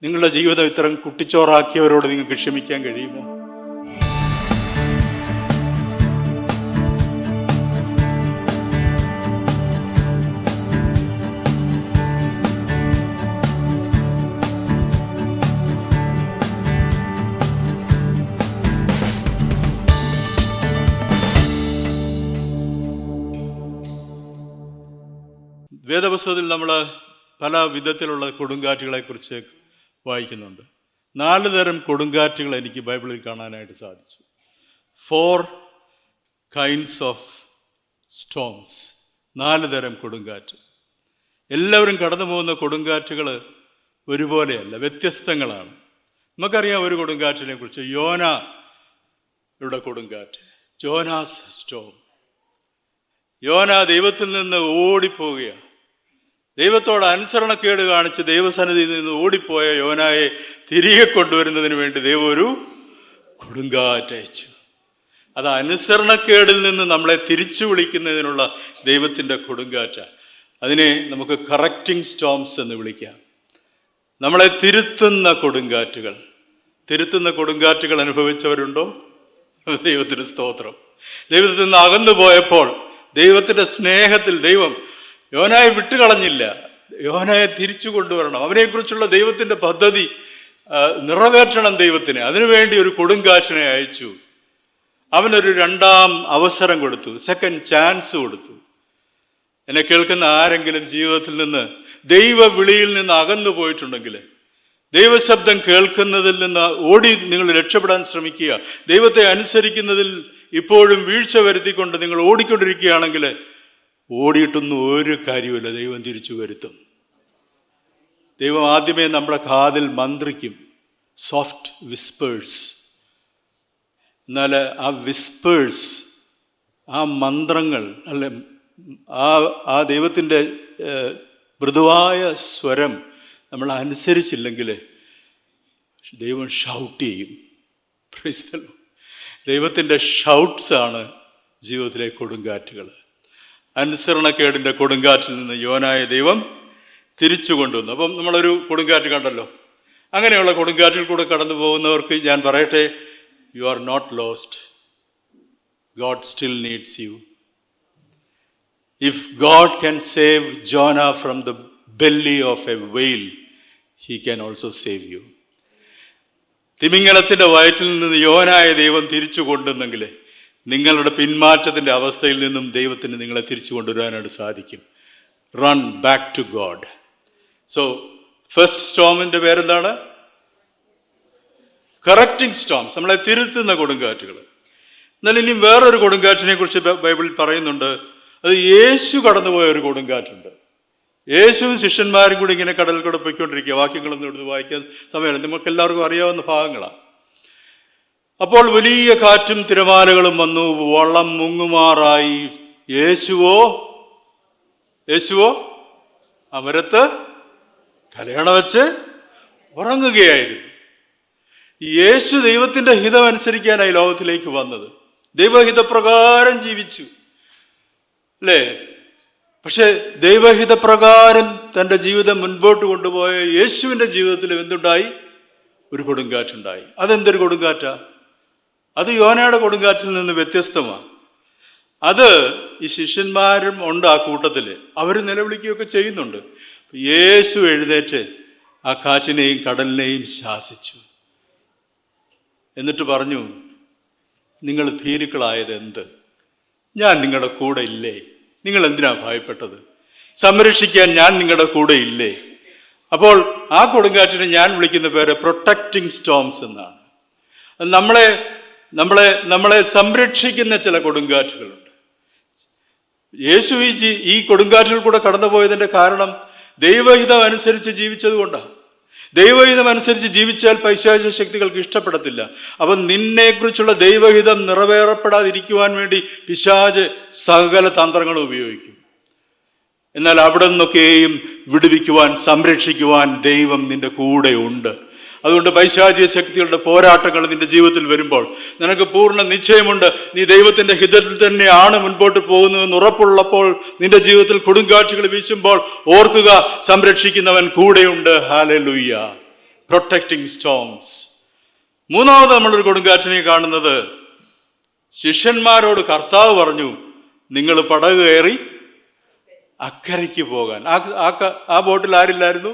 നിങ്ങളുടെ ജീവിതം ഇത്തരം കുട്ടിച്ചോറാക്കിയവരോട് നിങ്ങൾക്ക് ക്ഷമിക്കാൻ കഴിയുമോ? വേദപുസ്തകത്തിൽ നമ്മൾ പല വിധത്തിലുള്ള കൊടുങ്കാറ്റുകളെ കുറിച്ച് വായിക്കുന്നുണ്ട്. 4 തരം കൊടുങ്കാറ്റുകൾ എനിക്ക് ബൈബിളിൽ കാണാനായിട്ട് സാധിച്ചു. 4 kinds of storms. 4 തരം കൊടുങ്കാറ്റ്. എല്ലാവരും കടന്നു പോകുന്ന കൊടുങ്കാറ്റുകൾ ഒരുപോലെയല്ല, വ്യത്യസ്തങ്ങളാണ്. നമുക്കറിയാം ഒരു കൊടുങ്കാറ്റിനെ കുറിച്ച്, യോനയുടെ കൊടുങ്കാറ്റ്, ജോനാസ് സ്റ്റോം. യോന ദൈവത്തിൽ നിന്ന് ഓടിപ്പോവുകയാണ്. ദൈവത്തോട് അനുസരണക്കേട് കാണിച്ച് ദൈവസന്നിധിയിൽ നിന്ന് ഓടിപ്പോയ യോനായെ തിരികെ കൊണ്ടുവരുന്നതിന് വേണ്ടി ദൈവം ഒരു കൊടുങ്കാറ്റയച്ചു. അത് അനുസരണക്കേടിൽ നിന്ന് നമ്മളെ തിരിച്ചു വിളിക്കുന്നതിനുള്ള ദൈവത്തിൻ്റെ കൊടുങ്കാറ്റാണ്. അതിനെ നമുക്ക് കറക്റ്റിംഗ് സ്റ്റോംസ് എന്ന് വിളിക്കാം. നമ്മളെ തിരുത്തുന്ന കൊടുങ്കാറ്റുകൾ. തിരുത്തുന്ന കൊടുങ്കാറ്റുകൾ അനുഭവിച്ചവരുണ്ടോ? ദൈവത്തിന് സ്തോത്രം. ദൈവത്തിൽ നിന്ന് അകന്നു പോയപ്പോൾ ദൈവത്തിൻ്റെ സ്നേഹത്തിൽ ദൈവം യോനായെ വിട്ടുകളഞ്ഞില്ല. യോനായെ തിരിച്ചു കൊണ്ടുവരണം. അവനെക്കുറിച്ചുള്ള ദൈവത്തിൻ്റെ പദ്ധതി നിറവേറ്റണം ദൈവത്തിന്. അതിനുവേണ്ടി ഒരു കൊടുങ്കാറ്റിനെ അയച്ചു. അവനൊരു 2ാം അവസരം കൊടുത്തു, സെക്കൻഡ് ചാൻസ് കൊടുത്തു. എന്നെ കേൾക്കുന്ന ആരെങ്കിലും ജീവിതത്തിൽ നിന്ന് ദൈവ വിളിയിൽ നിന്ന് അകന്നു പോയിട്ടുണ്ടെങ്കിൽ, ദൈവശബ്ദം കേൾക്കുന്നതിൽ നിന്ന് നിങ്ങൾ രക്ഷപ്പെടാൻ ശ്രമിക്കുക, ദൈവത്തെ അനുസരിക്കുന്നതിൽ ഇപ്പോഴും വീഴ്ച വരുത്തിക്കൊണ്ട് നിങ്ങൾ ഓടിക്കൊണ്ടിരിക്കുകയാണെങ്കിൽ ഓടിയിട്ടൊന്നും ഒരു കാര്യമില്ല, ദൈവം തിരിച്ചു വരുത്തും. ദൈവം ആദ്യമേ നമ്മുടെ കാതിൽ മന്ത്രിക്കും, സോഫ്റ്റ് വിസ്പേഴ്സ്. എന്നാൽ ആ വിസ്പേഴ്സ്, ആ മന്ത്രങ്ങൾ, അല്ലെ ആ ദൈവത്തിൻ്റെ മൃദുവായ സ്വരം നമ്മൾ അനുസരിച്ചില്ലെങ്കിൽ ദൈവം ഷൗട്ട് ചെയ്യും. Price the Lord. ദൈവത്തിൻ്റെ ഷൗട്ട്സാണ് ജീവിതത്തിലെ കൊടുങ്കാറ്റുകൾ. അനുസരണക്കേടിൻ്റെ കൊടുങ്കാറ്റിൽ നിന്ന് യോനായെ ദൈവം തിരിച്ചു കൊണ്ടുവന്നു. അപ്പം നമ്മളൊരു കൊടുങ്കാറ്റ് കണ്ടല്ലോ. അങ്ങനെയുള്ള കൊടുങ്കാറ്റിൽ കൂടെ കടന്നു പോകുന്നവർക്ക് ഞാൻ പറയട്ടെ, you are not lost. God still needs you. If God can save Jonah from the belly of a whale, he can also save you. തിമിംഗലത്തിൻ്റെ വയറ്റിൽ നിന്ന് യോനായ ദൈവം തിരിച്ചു കൊണ്ടുവന്നെങ്കിൽ നിങ്ങളുടെ പിന്മാറ്റത്തിൻ്റെ അവസ്ഥയിൽ നിന്നും ദൈവത്തിന് നിങ്ങളെ തിരിച്ചു കൊണ്ടുവരാനായിട്ട് സാധിക്കും. Run back to God. So first സ്റ്റോമിൻ്റെ പേരെന്താണ്? കറക്റ്റിംഗ് സ്റ്റോംസ്, നമ്മളെ തിരുത്തുന്ന കൊടുങ്കാറ്റുകൾ. എന്നാൽ ഇനിയും വേറൊരു കൊടുങ്കാറ്റിനെ കുറിച്ച് ബൈബിളിൽ പറയുന്നുണ്ട്. അത് യേശു കടന്നുപോയ ഒരു കൊടുങ്കാറ്റുണ്ട്. യേശുവും ശിഷ്യന്മാരും കൂടി ഇങ്ങനെ കടലിൽ കൂടെ പോയിക്കൊണ്ടിരിക്കുക. വാക്യങ്ങളൊന്നും എടുത്ത് വായിക്കാൻ സമയമില്ല, നമുക്ക് എല്ലാവർക്കും അറിയാവുന്ന ഭാഗങ്ങളാണ്. അപ്പോൾ വലിയ കാറ്റും തിരമാലകളും വന്നു, വള്ളം മുങ്ങുമാറായി. യേശുവോ അമരത്ത് തലയണ വെച്ച് ഉറങ്ങുകയായിരുന്നു. യേശു ദൈവത്തിൻ്റെ ഹിതം അനുസരിക്കാനായി ലോകത്തിലേക്ക് വന്നത്. ദൈവഹിതപ്രകാരം ജീവിച്ചു, അല്ലേ? പക്ഷെ ദൈവഹിതപ്രകാരം തൻ്റെ ജീവിതം മുൻപോട്ട് കൊണ്ടുപോയ യേശുവിൻ്റെ ജീവിതത്തിൽ എന്തുണ്ടായി? ഒരു കൊടുങ്കാറ്റുണ്ടായി. അതെന്തൊരു കൊടുങ്കാറ്റാ? അത് യോനയുടെ കൊടുങ്കാറ്റിൽ നിന്ന് വ്യത്യസ്തമാണ്. അത് ഈ ശിഷ്യന്മാരും ഉണ്ട് ആ കൂട്ടത്തിൽ. അവർ നിലവിളിക്കുകയൊക്കെ ചെയ്യുന്നുണ്ട്. യേശു എഴുന്നേറ്റ് ആ കാറ്റിനെയും കടലിനെയും ശാസിച്ചു. എന്നിട്ട് പറഞ്ഞു, നിങ്ങൾ ഭീരുക്കളായത് എന്ത്? ഞാൻ നിങ്ങളുടെ കൂടെ ഇല്ലേ? നിങ്ങൾ എന്തിനാ ഭയപ്പെട്ടത്? സംരക്ഷിക്കാൻ ഞാൻ നിങ്ങളുടെ കൂടെ ഇല്ലേ? അപ്പോൾ ആ കൊടുങ്കാറ്റിനെ ഞാൻ വിളിക്കുന്ന പേര് പ്രൊട്ടക്റ്റിംഗ് സ്റ്റോംസ് എന്നാണ്. നമ്മളെ സംരക്ഷിക്കുന്ന ചില കൊടുങ്കാറ്റുകളുണ്ട്. യേശു ഈ കൊടുങ്കാറ്റിൽ കൂടെ കടന്നുപോയതിൻ്റെ കാരണം ദൈവഹിതം അനുസരിച്ച് ജീവിച്ചത് കൊണ്ടാണ്. ദൈവഹിതം അനുസരിച്ച് ജീവിച്ചാൽ പൈശാചിക ശക്തികൾക്ക് ഇഷ്ടപ്പെടത്തില്ല. അപ്പം നിന്നെക്കുറിച്ചുള്ള ദൈവഹിതം നിറവേറപ്പെടാതിരിക്കുവാൻ വേണ്ടി പിശാച് സകല തന്ത്രങ്ങളും ഉപയോഗിക്കും. എന്നാൽ അവിടെ നിന്നൊക്കെയും വിടുവിക്കുവാൻ, സംരക്ഷിക്കുവാൻ ദൈവം നിന്റെ കൂടെ ഉണ്ട്. അതുകൊണ്ട് പൈശാചിക ശക്തികളുടെ പോരാട്ടങ്ങൾ നിന്റെ ജീവിതത്തിൽ വരുമ്പോൾ നിനക്ക് പൂർണ്ണ നിശ്ചയമുണ്ട്, നീ ദൈവത്തിൻ്റെ ഹിതത്തിൽ തന്നെയാണ് മുൻപോട്ട് പോകുന്നതെന്ന് ഉറപ്പുള്ളപ്പോൾ നിന്റെ ജീവിതത്തിൽ കൊടുങ്കാറ്റുകൾ വീശുമ്പോൾ ഓർക്കുക, സംരക്ഷിക്കുന്നവൻ കൂടെയുണ്ട്. Hallelujah, protecting stones. മൂന്നാമത് നമ്മളൊരു കൊടുങ്കാറ്റിനെ കാണുന്നത്, ശിഷ്യന്മാരോട് കർത്താവ് പറഞ്ഞു, നിങ്ങൾ പടക് കയറി അക്കരയ്ക്ക് പോകാൻ. ആ ബോട്ടിൽ ആരില്ലായിരുന്നു?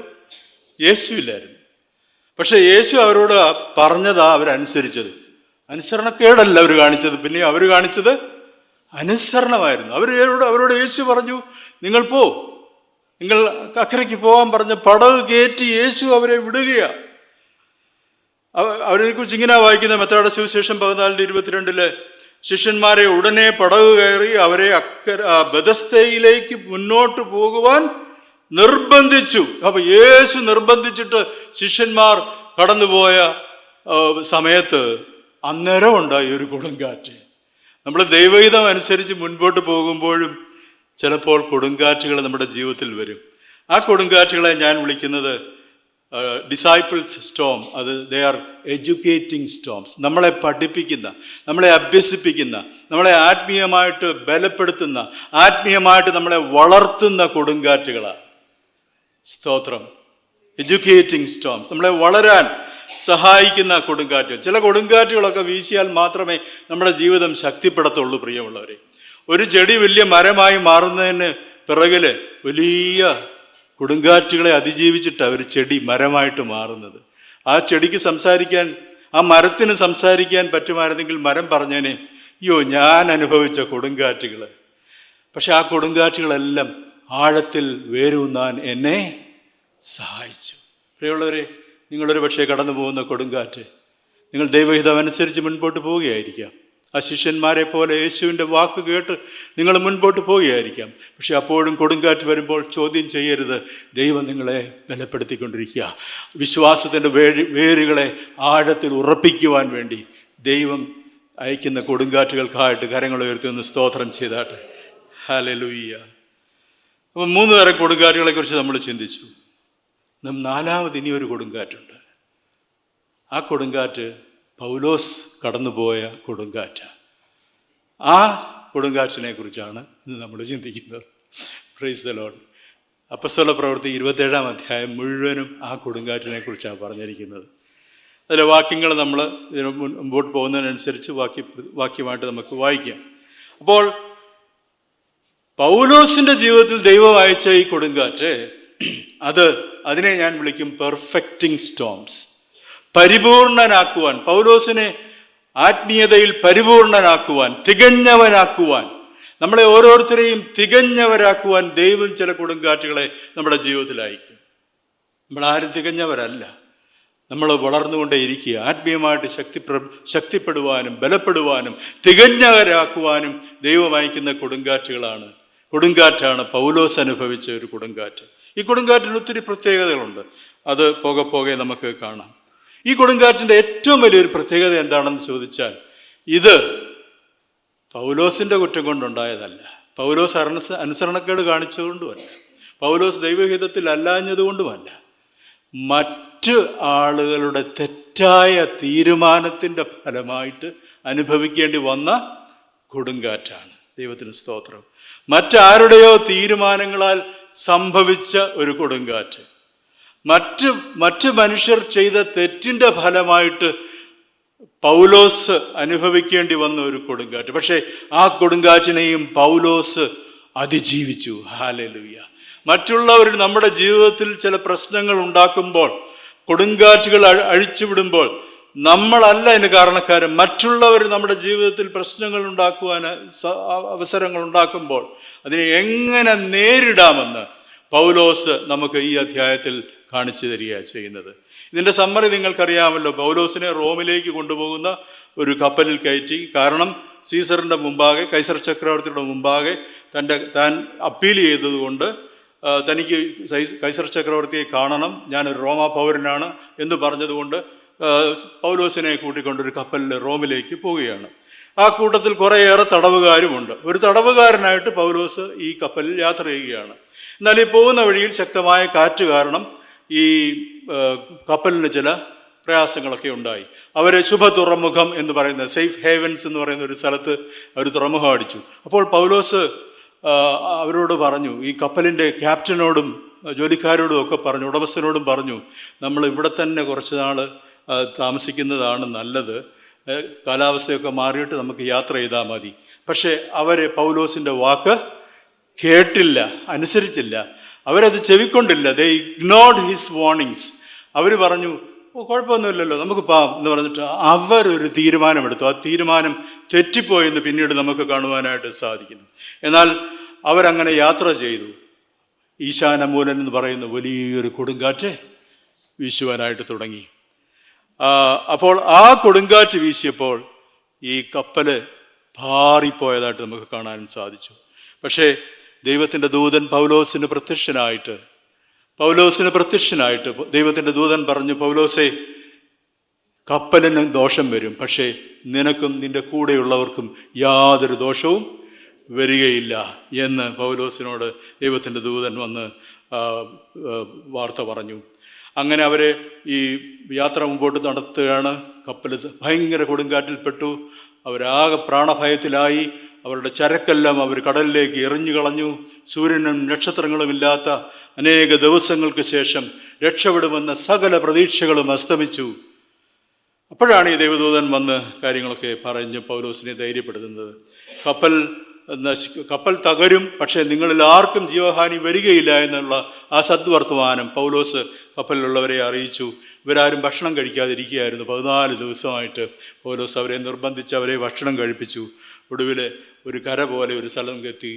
യേശു ഇല്ലായിരുന്നു. പക്ഷെ യേശു അവരോട് പറഞ്ഞതാ അവരനുസരിച്ചത്. അനുസരണക്കേടല്ല അവർ കാണിച്ചത്, പിന്നെ അവർ കാണിച്ചത് അനുസരണമായിരുന്നു. അവരോട് യേശു പറഞ്ഞു, നിങ്ങൾ നിങ്ങൾ അക്കരയ്ക്ക് പോകാൻ പറഞ്ഞ പടക് കയറ്റി യേശു അവരെ വിടുകയാണ്. അവരെ കുറിച്ച് ഇങ്ങനെ വായിക്കുന്ന മത്തായിയുടെ സുവിശേഷം 14:22 ശിഷ്യന്മാരെ ഉടനെ പടക് കയറി അവരെ ബെഥസ്ദയിലേക്ക് മുന്നോട്ട് പോകുവാൻ നിർബന്ധിച്ചു. അപ്പൊ യേശു നിർബന്ധിച്ചിട്ട് ശിഷ്യന്മാർ കടന്നുപോയ സമയത്ത് അന്നേരം ഉണ്ടായി ഒരു കൊടുങ്കാറ്റ്. നമ്മൾ ദൈവഹിതം അനുസരിച്ച് മുൻപോട്ട് പോകുമ്പോഴും ചിലപ്പോൾ കൊടുങ്കാറ്റുകൾ നമ്മുടെ ജീവിതത്തിൽ വരും. ആ കൊടുങ്കാറ്റുകളെ ഞാൻ വിളിക്കുന്നത് ഡിസൈപ്പിൾസ് സ്റ്റോം. അത് ദേ ആർ എഡ്യൂക്കേറ്റിംഗ് സ്റ്റോംസ്. നമ്മളെ പഠിപ്പിക്കുന്ന, നമ്മളെ അഭ്യസിപ്പിക്കുന്ന, നമ്മളെ ആത്മീയമായിട്ട് ബലപ്പെടുത്തുന്ന, ആത്മീയമായിട്ട് നമ്മളെ വളർത്തുന്ന കൊടുങ്കാറ്റുകളാണ്. സ്തോത്രം. എഡ്യൂക്കേറ്റിംഗ് സ്റ്റോംസ്, നമ്മളെ വളരാൻ സഹായിക്കുന്ന കൊടുങ്കാറ്റുകൾ. ചില കൊടുങ്കാറ്റുകളൊക്കെ വീശിയാൽ മാത്രമേ നമ്മുടെ ജീവിതം ശക്തിപ്പെടത്തുള്ളൂ. പ്രിയമുള്ളവരെ, ഒരു ചെടി വലിയ മരമായി മാറുന്നതിന് പിറകില് വലിയ കൊടുങ്കാറ്റുകളെ അതിജീവിച്ചിട്ടാണ് ഒരു ചെടി മരമായിട്ട് മാറുന്നത്. ആ ചെടിക്ക് സംസാരിക്കാൻ, ആ മരത്തിന് സംസാരിക്കാൻ പറ്റുമായിരുന്നെങ്കിൽ മരം പറഞ്ഞേനെ, അയ്യോ ഞാൻ അനുഭവിച്ച കൊടുങ്കാറ്റുകൾ. പക്ഷെ ആ കൊടുങ്കാറ്റുകളെല്ലാം ആഴത്തിൽ വേരൂന്നാൻ എന്നെ സഹായിച്ചു. പ്രിയമുള്ളവരെ, നിങ്ങളൊരു പക്ഷേ കടന്നു പോകുന്ന കൊടുങ്കാറ്റ്, നിങ്ങൾ ദൈവഹിതം അനുസരിച്ച് മുൻപോട്ട് പോവുകയായിരിക്കാം. ആ ശിഷ്യന്മാരെ പോലെ യേശുവിൻ്റെ വാക്ക് കേട്ട് നിങ്ങൾ മുൻപോട്ട് പോവുകയായിരിക്കാം. പക്ഷെ അപ്പോഴും കൊടുങ്കാറ്റ് വരുമ്പോൾ ചോദ്യം ചെയ്യരുത്. ദൈവം നിങ്ങളെ ബലപ്പെടുത്തിക്കൊണ്ടിരിക്കുക. വിശ്വാസത്തിൻ്റെ വേരുകളെ ആഴത്തിൽ ഉറപ്പിക്കുവാൻ വേണ്ടി ദൈവം അയക്കുന്ന കൊടുങ്കാറ്റുകൾക്കായിട്ട് കരങ്ങൾ ഉയർത്തി ഒന്ന് സ്തോത്രം ചെയ്താട്ടെ. ഹല്ലേലൂയ. അപ്പം 3 തരം കൊടുങ്കാറ്റുകളെ കുറിച്ച് നമ്മൾ ചിന്തിച്ചു. നാലാമത് ഇനിയൊരു കൊടുങ്കാറ്റുണ്ട്. ആ കൊടുങ്കാറ്റ് പൗലോസ് കടന്നുപോയ കൊടുങ്കാറ്റാണ്. ആ കൊടുങ്കാറ്റിനെ കുറിച്ചാണ് ഇന്ന് നമ്മൾ ചിന്തിക്കുന്നത്. Price the Lord. അപ്പോസ്തല പ്രവൃത്തി 27-ാം അധ്യായം മുഴുവനും ആ കൊടുങ്കാറ്റിനെ കുറിച്ചാണ് പറഞ്ഞിരിക്കുന്നത്. അതിലെ വാക്യങ്ങൾ നമ്മൾ ഇതിന് മുമ്പോട്ട് പോകുന്നതിനനുസരിച്ച് വാക്യമായിട്ട് നമുക്ക് വായിക്കാം. അപ്പോൾ പൗലോസിന്റെ ജീവിതത്തിൽ ദൈവം അയച്ച ഈ കൊടുങ്കാറ്റ്, അതിനെ ഞാൻ വിളിക്കും പെർഫെക്റ്റിംഗ് സ്റ്റോംസ്. പരിപൂർണനാക്കുവാൻ, പൗലോസിനെ ആത്മീയതയിൽ പരിപൂർണനാക്കുവാൻ, തികഞ്ഞവനാക്കുവാൻ, നമ്മളെ ഓരോരുത്തരെയും തികഞ്ഞവരാക്കുവാൻ ദൈവം ചില കൊടുങ്കാറ്റുകളെ നമ്മുടെ ജീവിതത്തിൽ അയക്കും. നമ്മളാരും തികഞ്ഞവരല്ല. നമ്മൾ വളർന്നുകൊണ്ടേയിരിക്കുക. ആത്മീയമായിട്ട് ശക്തിപ്പെടുവാനും ബലപ്പെടുവാനും തികഞ്ഞവരാക്കുവാനും ദൈവം അയക്കുന്ന കൊടുങ്കാറ്റാണ് പൗലോസ് അനുഭവിച്ച ഒരു കൊടുങ്കാറ്റ്. ഈ കൊടുങ്കാറ്റിന് ഒത്തിരി പ്രത്യേകതകളുണ്ട്. അത് പോകെ നമുക്ക് കാണാം. ഈ കൊടുങ്കാറ്റിൻ്റെ ഏറ്റവും വലിയൊരു പ്രത്യേകത എന്താണെന്ന് ചോദിച്ചാൽ, ഇത് പൗലോസിൻ്റെ കുറ്റം കൊണ്ടുണ്ടായതല്ല, പൗലോസ് അനുസരണക്കേട് കാണിച്ചതുകൊണ്ടുമല്ല, പൗലോസ് ദൈവഹിതത്തിൽ അല്ലാഞ്ഞതുകൊണ്ടുമല്ല, മറ്റ് ആളുകളുടെ തെറ്റായ തീരുമാനത്തിൻ്റെ ഫലമായിട്ട് അനുഭവിക്കേണ്ടി വന്ന കൊടുങ്കാറ്റാണ്. ദൈവത്തിന് സ്തോത്രം. മറ്റാരുടെയോ തീരുമാനങ്ങളാൽ സംഭവിച്ച ഒരു കൊടുങ്കാറ്റ്, മറ്റ് മനുഷ്യർ ചെയ്ത തെറ്റിൻ്റെ ഫലമായിട്ട് പൗലോസ് അനുഭവിക്കേണ്ടി വന്ന ഒരു കൊടുങ്കാറ്റ്. പക്ഷേ ആ കൊടുങ്കാറ്റിനെയും പൗലോസ് അതിജീവിച്ചു. ഹല്ലേലൂയ. മറ്റുള്ളവർ നമ്മുടെ ജീവിതത്തിൽ ചില പ്രശ്നങ്ങൾ ഉണ്ടാക്കുമ്പോൾ, കൊടുങ്കാറ്റുകൾ അഴിച്ചുവിടുമ്പോൾ, നമ്മളല്ല അതിന് കാരണക്കാരൻ. മറ്റുള്ളവർ നമ്മുടെ ജീവിതത്തിൽ പ്രശ്നങ്ങൾ ഉണ്ടാക്കുവാൻ അവസരങ്ങൾ ഉണ്ടാക്കുമ്പോൾ അതിനെ എങ്ങനെ നേരിടാമെന്ന് പൗലോസ് നമുക്ക് ഈ അധ്യായത്തിൽ കാണിച്ചു തരികയാണ് ചെയ്യുന്നത്. ഇതിൻ്റെ സമ്മറി നിങ്ങൾക്കറിയാമല്ലോ. പൗലോസിനെ റോമിലേക്ക് കൊണ്ടുപോകുന്ന ഒരു കപ്പലിൽ കയറ്റി. കാരണം സീസറിൻ്റെ മുമ്പാകെ, കൈസർ ചക്രവർത്തിയുടെ മുമ്പാകെ താൻ അപ്പീൽ ചെയ്തതുകൊണ്ട് തനിക്ക് കൈസർ ചക്രവർത്തിയെ കാണണം, ഞാനൊരു റോമാ പൗരനാണ് എന്ന് പറഞ്ഞതുകൊണ്ട് പൗലോസിനെ കൂട്ടിക്കൊണ്ടൊരു കപ്പലിൽ റോമിലേക്ക് പോവുകയാണ്. ആ കൂട്ടത്തിൽ കുറേയേറെ തടവുകാരുമുണ്ട്. ഒരു തടവുകാരനായിട്ട് പൗലോസ് ഈ കപ്പലിൽ യാത്ര ചെയ്യുകയാണ്. എന്നാൽ ഈ പോകുന്ന വഴിയിൽ ശക്തമായ കാറ്റ് കാരണം ഈ കപ്പലിന് ചില പ്രയാസങ്ങളൊക്കെ ഉണ്ടായി. അവർ ശുഭ തുറമുഖം എന്ന് പറയുന്ന, സേഫ് ഹേവൻസ് എന്ന് പറയുന്ന ഒരു സ്ഥലത്ത് അവർ തുറമുഖം അടിച്ചു. അപ്പോൾ പൗലോസ് അവരോട് പറഞ്ഞു, ഈ കപ്പലിൻ്റെ ക്യാപ്റ്റനോടും ജോലിക്കാരോടും ഒക്കെ പറഞ്ഞു, ഉടമസ്ഥനോടും പറഞ്ഞു, നമ്മൾ ഇവിടെ തന്നെ കുറച്ച് നാൾ താമസിക്കുന്നതാണ് നല്ലത്, കാലാവസ്ഥയൊക്കെ മാറിയിട്ട് നമുക്ക് യാത്ര ചെയ്താൽ മതി. പക്ഷേ അവർ പൗലോസിൻ്റെ വാക്ക് കേട്ടില്ല, അനുസരിച്ചില്ല, അവരത് ചെവിക്കൊണ്ടില്ല. ദേ ഇഗ്നോർഡ് ഹിസ് വാർണിങ്സ്. അവർ പറഞ്ഞു, കുഴപ്പമൊന്നുമില്ലല്ലോ, നമുക്ക് പോവാം എന്ന് പറഞ്ഞിട്ട് അവരൊരു തീരുമാനമെടുത്തു. ആ തീരുമാനം തെറ്റിപ്പോയെന്ന് പിന്നീട് നമുക്ക് കാണുവാനായിട്ട് സാധിക്കുന്നു. എന്നാൽ അവരങ്ങനെ യാത്ര ചെയ്തു. ഈശാനമൂലൻ എന്ന് പറയുന്ന വലിയൊരു കൊടുങ്കാറ്റ് വീശുവാനായിട്ട് തുടങ്ങി. അപ്പോൾ ആ കൊടുങ്കാറ്റ് വീശിയപ്പോൾ ഈ കപ്പൽ പാറിപ്പോയതായിട്ട് നമുക്ക് കാണാൻ സാധിച്ചു. പക്ഷേ ദൈവത്തിൻ്റെ ദൂതൻ പൗലോസിന് പ്രത്യക്ഷനായിട്ട് ദൈവത്തിൻ്റെ ദൂതൻ പറഞ്ഞു, പൗലോസേ, കപ്പലിന് ദോഷം വരും, പക്ഷേ നിനക്കും നിൻ്റെ കൂടെയുള്ളവർക്കും യാതൊരു ദോഷവും വരികയില്ല എന്ന് പൗലോസിനോട് ദൈവത്തിൻ്റെ ദൂതൻ വന്ന് വാർത്ത പറഞ്ഞു. അങ്ങനെ അവർ ഈ യാത്ര മുമ്പോട്ട് നടത്തുകയാണ്. കപ്പൽ ഭയങ്കര കൊടുങ്കാറ്റിൽപ്പെട്ടു. അവരാകെ പ്രാണഭയത്തിലായി. അവരുടെ ചരക്കെല്ലാം അവർ കടലിലേക്ക് എറിഞ്ഞു കളഞ്ഞു. സൂര്യനും നക്ഷത്രങ്ങളും ഇല്ലാത്ത അനേക ദിവസങ്ങൾക്ക് ശേഷം രക്ഷപ്പെടുമെന്ന സകല പ്രതീക്ഷകളും അസ്തമിച്ചു. അപ്പോഴാണ് ഈ ദൈവദൂതൻ വന്ന് കാര്യങ്ങളൊക്കെ പറഞ്ഞ് പൗലോസിനെ ധൈര്യപ്പെടുത്തുന്നത്. കപ്പൽ തകരും, പക്ഷേ നിങ്ങളിൽ ആർക്കും ജീവഹാനി വരികയില്ല എന്നുള്ള ആ സദ്വർത്തമാനം പൗലോസ് കപ്പലിലുള്ളവരെ അറിയിച്ചു. ഇവരാരും ഭക്ഷണം കഴിക്കാതിരിക്കുകയായിരുന്നു. 14 ദിവസമായിട്ട് പൗലോസ് അവരെ നിർബന്ധിച്ച് അവരെ ഭക്ഷണം കഴിപ്പിച്ചു. ഒടുവിൽ ഒരു കര പോലെ ഒരു സ്ഥലം എത്തി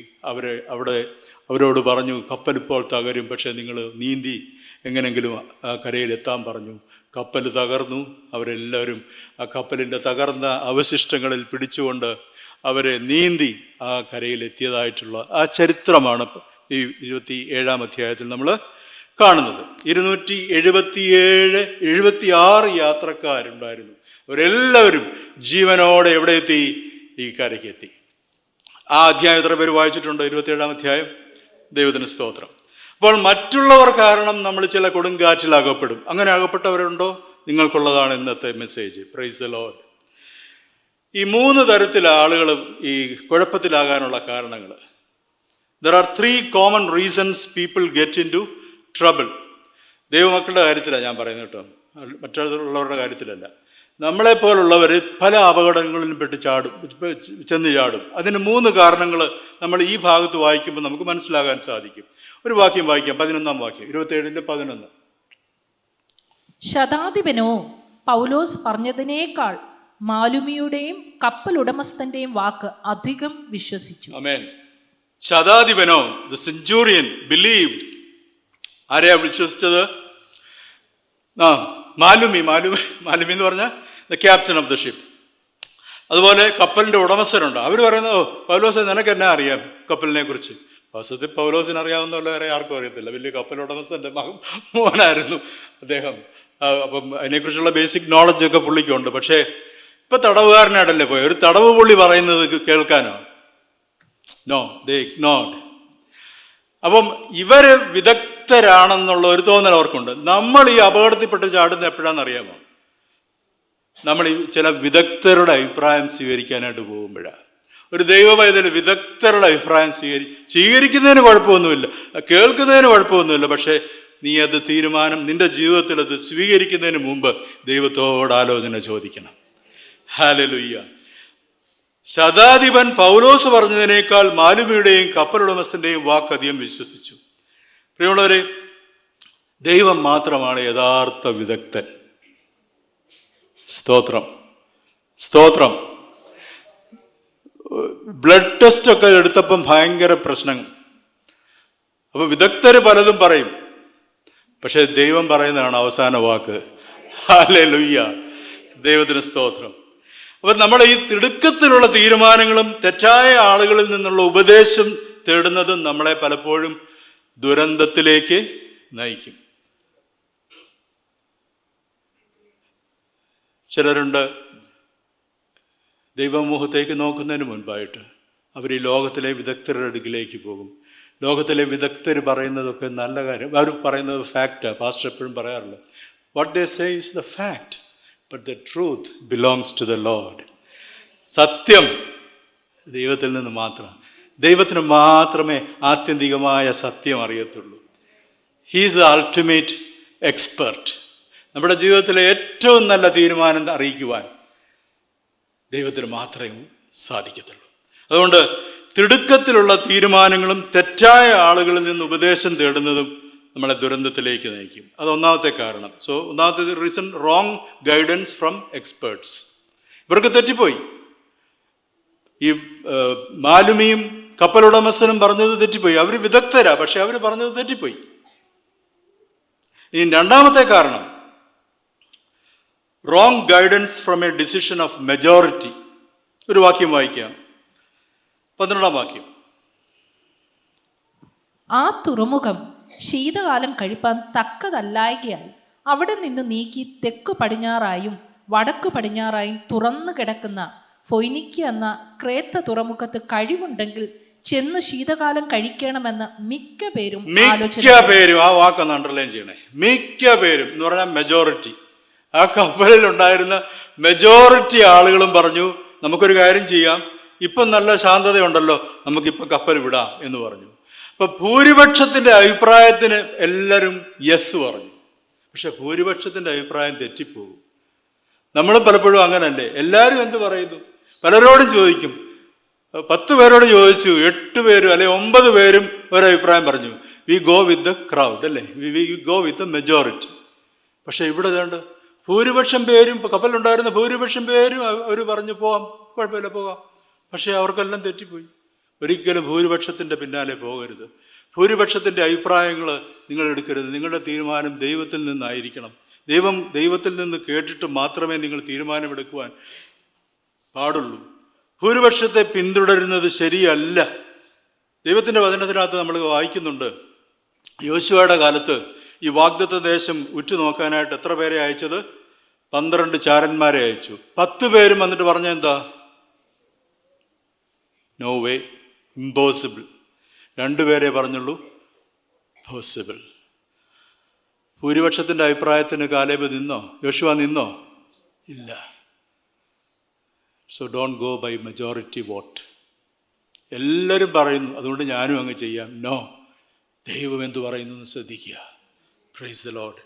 അവരോട് പറഞ്ഞു, കപ്പൽ ഇപ്പോൾ തകരും, പക്ഷേ നിങ്ങൾ നീന്തി എങ്ങനെങ്കിലും ആ കരയിലെത്താൻ പറഞ്ഞു. കപ്പൽ തകർന്നു. അവരെല്ലാവരും ആ കപ്പലിൻ്റെ തകർന്ന അവശിഷ്ടങ്ങളിൽ പിടിച്ചുകൊണ്ട് അവരെ നീന്തി ആ കരയിലെത്തിയതായിട്ടുള്ള ആ ചരിത്രമാണ് ഈ 27-ാം അധ്യായത്തിൽ നമ്മൾ കാണുന്നത്. 276 യാത്രക്കാരുണ്ടായിരുന്നു. അവരെല്ലാവരും ജീവനോടെ എവിടെ എത്തി? ഈ കരയ്ക്ക് എത്തി. ആ അധ്യായം എത്ര പേര് വായിച്ചിട്ടുണ്ടോ? 27-ാം അധ്യായം. ദൈവത്തിന് സ്തോത്രം. അപ്പോൾ മറ്റുള്ളവർ കാരണം നമ്മൾ ചില കൊടുങ്കാറ്റിൽ അകപ്പെടും. അങ്ങനെ അകപ്പെട്ടവരുണ്ടോ? നിങ്ങൾക്കുള്ളതാണ് ഇന്നത്തെ മെസ്സേജ്. Price the Lord. ഈ 3 തരത്തിലെ ആളുകൾ ഈ കുഴപ്പത്തിലാകാനുള്ള കാരണങ്ങൾ. There are 3 common reasons people get into trouble. ദൈവമക്കളുടെ കാര്യത്തിലാണ് ഞാൻ പറയുന്നത് കേട്ടോ, മറ്റുള്ളവരുടെ കാര്യത്തിലല്ല. നമ്മളെപ്പോലുള്ളവർ പല അപകടങ്ങളിലും ചെന്ന് ചാടും. അതിന് 3 കാരണങ്ങൾ നമ്മൾ ഈ ഭാഗത്ത് വായിക്കുമ്പോൾ നമുക്ക് മനസ്സിലാകാൻ സാധിക്കും. ഒരു വാക്യം വായിക്കാം, 11-ാം വാക്യം, 27-11. ശതാധിപനോ പൗലോസ് പറഞ്ഞതിനേക്കാൾ മാലുമിയുടെയും കപ്പൽ ഉടമസ്ഥന്റെയും വാക്ക് അധികം വിശ്വസിച്ചു. ആമേൻ. ശതാധിപനോ, ദ സെഞ്ചൂറിയൻ, ബിലീവ്ഡ്. ആരെയാ വിശ്വസിച്ചത്? മാലുമി എന്ന് പറഞ്ഞാൽ the captain of the ship. അതുപോലെ കപ്പലിൻ്റെ ഉടമസ്ഥനുണ്ട്. അവർ പറയുന്നത്, പൗലോസെ നിനക്ക് എന്നാ അറിയാം കപ്പലിനെ കുറിച്ച്? വാസ്തവത്തിൽ പൗലോസിന് അറിയാവുന്ന വേറെ ആർക്കും അറിയത്തില്ല. വലിയ കപ്പൽ ഉടമസ്ഥൻ്റെ മോനായിരുന്നു അദ്ദേഹം. അപ്പം അതിനെക്കുറിച്ചുള്ള ബേസിക് നോളജൊക്കെ പുള്ളിക്കുണ്ട്. പക്ഷേ ഇപ്പം തടവുകാരനായിട്ടല്ലേ പോയി. ഒരു തടവ് പുള്ളി പറയുന്നത് കേൾക്കാനോ? നോ, ദേ ഇഗ്നോർഡ്. അപ്പം ഇവർ വിദഗ്ധരാണെന്നുള്ള ഒരു തോന്നൽ അവർക്കുണ്ട്. നമ്മൾ ഈ അപകടത്തിൽപ്പെട്ട് ചാടുന്നത് എപ്പോഴാണെന്നറിയാമോ? നമ്മൾ ഈ ചില വിദഗ്ധരുടെ അഭിപ്രായം സ്വീകരിക്കാനായിട്ട് പോകുമ്പോഴാണ്. ഒരു ദൈവപൈതൽ വിദഗ്ധരുടെ അഭിപ്രായം സ്വീകരിക്കുന്നതിന് കുഴപ്പമൊന്നുമില്ല, കേൾക്കുന്നതിന് കുഴപ്പമൊന്നുമില്ല. പക്ഷേ നീ അത് നിന്റെ ജീവിതത്തിൽ അത് സ്വീകരിക്കുന്നതിന് മുമ്പ് ദൈവത്തോട് ആലോചന ചോദിക്കണം. ഹല്ലേലൂയ. ശതാധിപൻ പൗലോസ് പറഞ്ഞതിനേക്കാൾ മാലുമിയുടെയും കപ്പലുടമസ്ഥന്റെയും വാക്ക് അധികം വിശ്വസിച്ചു. പ്രിയമുള്ളവരെ, ദൈവം മാത്രമാണ് യഥാർത്ഥ വിദഗ്ധൻ. സ്തോത്രം. ബ്ലഡ് ടെസ്റ്റ് ഒക്കെ എടുത്തപ്പം ഭയങ്കര പ്രശ്നങ്ങൾ. അപ്പൊ വിദഗ്ധര് പലതും പറയും, പക്ഷെ ദൈവം പറയുന്നതാണ് അവസാന വാക്ക്. ഹല്ലേലൂയ. ദൈവത്തിന് സ്തോത്രം. അപ്പൊ നമ്മൾ ഈ തിടുക്കത്തിലുള്ള തീരുമാനങ്ങളും തെറ്റായ ആളുകളിൽ നിന്നുള്ള ഉപദേശം തേടുന്നതും നമ്മളെ പലപ്പോഴും ദുരന്തത്തിലേക്ക് നയിക്കും. ചിലരുണ്ട് ദൈവമോഹത്തേക്ക് നോക്കുന്നതിന് മുൻപായിട്ട് അവർ ഈ ലോകത്തിലെ വിദഗ്ധരുടെ അടുക്കിലേക്ക് പോകും. ലോകത്തിലെ വിദഗ്ധർ പറയുന്നതൊക്കെ നല്ല കാര്യം, അവർ പറയുന്നത് ഫാക്റ്റാണ്. പാസ്റ്റർ എപ്പോഴും പറയാറില്ല, what they say is the fact, but the truth belongs to the Lord. സത്യം ദൈവത്തിൽ നിന്ന് മാത്രമാണ്. ദൈവത്തിന് മാത്രമേ ആത്യന്തികമായ സത്യം അറിയത്തുള്ളൂ. He's the ultimate expert. നമ്മുടെ ജീവിതത്തിലെ ഏറ്റവും നല്ല തീരുമാനം അറിയിക്കുവാൻ ദൈവത്തിന് മാത്രമേ സാധിക്കത്തുള്ളൂ. അതുകൊണ്ട് തിടുക്കത്തിലുള്ള തീരുമാനങ്ങളും തെറ്റായ ആളുകളിൽ നിന്ന് ഉപദേശം തേടുന്നതും നമ്മളെ ദുരന്തത്തിലേക്ക് നയിക്കും. അത് ഒന്നാമത്തെ കാരണം. ഒന്നാമത്തെ reason, wrong guidance from experts. ഇവർക്ക് തെറ്റിപ്പോയി. ഈ മാലുമിയും കപ്പലുടമസ്ഥനും പറഞ്ഞത് തെറ്റിപ്പോയി. അവർ വിദഗ്ധരാ, പക്ഷെ അവർ പറഞ്ഞത് തെറ്റിപ്പോയി. ഇനി രണ്ടാമത്തെ കാരണം, wrong guidance from A decision of majority. ഒരു വാക്യം വായിക്കാം, 12-ാം വാക്യം. ആ തുറമുഖം ശീതകാലം കഴിപ്പാൻ തക്കതല്ലായകയാൽ അവിടെ നിന്ന് നീക്കി തെക്കു പടിഞ്ഞാറായും വടക്കു പടിഞ്ഞാറായും തുറന്നു കിടക്കുന്ന ഫൊയ്നിക്ക എന്ന ക്രേത്ത തുറമുഖത്ത് കഴിവുണ്ടെങ്കിൽ ചെന്ന് ശീതകാലം കഴിക്കണമെന്ന് മിക്ക പേരും ആ വാക്കൊന്ന് അണ്ടർലൈൻ ചെയ്യണേ. മിക്ക പേരും എന്ന് പറഞ്ഞാൽ മെജോറിറ്റി. ആ കപ്പലിൽ ഉണ്ടായിരുന്ന മെജോറിറ്റി ആളുകളും പറഞ്ഞു, നമുക്കൊരു കാര്യം ചെയ്യാം, ഇപ്പം നല്ല ശാന്തതയുണ്ടല്ലോ, നമുക്കിപ്പം കപ്പൽ വിടാം എന്ന് പറഞ്ഞു. അപ്പൊ ഭൂരിപക്ഷത്തിന്റെ അഭിപ്രായത്തിന് എല്ലാവരും യെസ് പറഞ്ഞു. പക്ഷെ ഭൂരിപക്ഷത്തിന്റെ അഭിപ്രായം തെറ്റിപ്പോകും. നമ്മൾ പലപ്പോഴും അങ്ങനല്ലേ, എല്ലാവരും എന്ത് പറയുന്നു? പലരോടും ചോദിക്കും. 10 പേരോട് ചോദിച്ചു, 8 പേരും അല്ലെ 9 പേരും ഒരഭിപ്രായം പറഞ്ഞു. We go with the crowd, അല്ലേ, we go with the majority. പക്ഷെ ഇവിടെ വേണ്ട, ഭൂരിപക്ഷം പേരും, കപ്പലുണ്ടായിരുന്ന ഭൂരിപക്ഷം പേരും അവർ പറഞ്ഞു പോകാം, കുഴപ്പമില്ല പോകാം. പക്ഷെ അവർക്കെല്ലാം തെറ്റിപ്പോയി. ഒരിക്കലും ഭൂരിപക്ഷത്തിൻ്റെ പിന്നാലെ പോകരുത്. ഭൂരിപക്ഷത്തിൻ്റെ അഭിപ്രായങ്ങൾ നിങ്ങൾ എടുക്കരുത്. നിങ്ങളുടെ തീരുമാനം ദൈവത്തിൽ നിന്നായിരിക്കണം. ദൈവത്തിൽ നിന്ന് കേട്ടിട്ട് മാത്രമേ നിങ്ങൾ തീരുമാനമെടുക്കുവാൻ പാടുള്ളൂ. ഭൂരിപക്ഷത്തെ പിന്തുടരുന്നത് ശരിയല്ല. ദൈവത്തിൻ്റെ വചനത്തിനകത്ത് നമ്മൾ വായിക്കുന്നുണ്ട്, യോശുവയുടെ കാലത്ത് ഈ വാഗ്ദത്ത ദേശം ഉറ്റുനോക്കാനായിട്ട് എത്ര പേരെ അയച്ചത്? 12 ചാരന്മാരെ അയച്ചു. 10 പേരും വന്നിട്ട് പറഞ്ഞ എന്താ? No way, impossible. 2 പേരെ പറഞ്ഞുള്ളൂ, പോസിബിൾ. ഭൂരിപക്ഷത്തിൻ്റെ അഭിപ്രായത്തിന് കാലേബ് നിന്നോ? യോശുവ നിന്നോ? ഇല്ല. So don't go by majority vote. എല്ലാവരും പറയുന്നു, അതുകൊണ്ട് ഞാനും അങ്ങ് ചെയ്യാം. നോ, ദൈവം എന്തു പറയുന്നു എന്ന് ശ്രദ്ധിക്കുക. Price the Lord.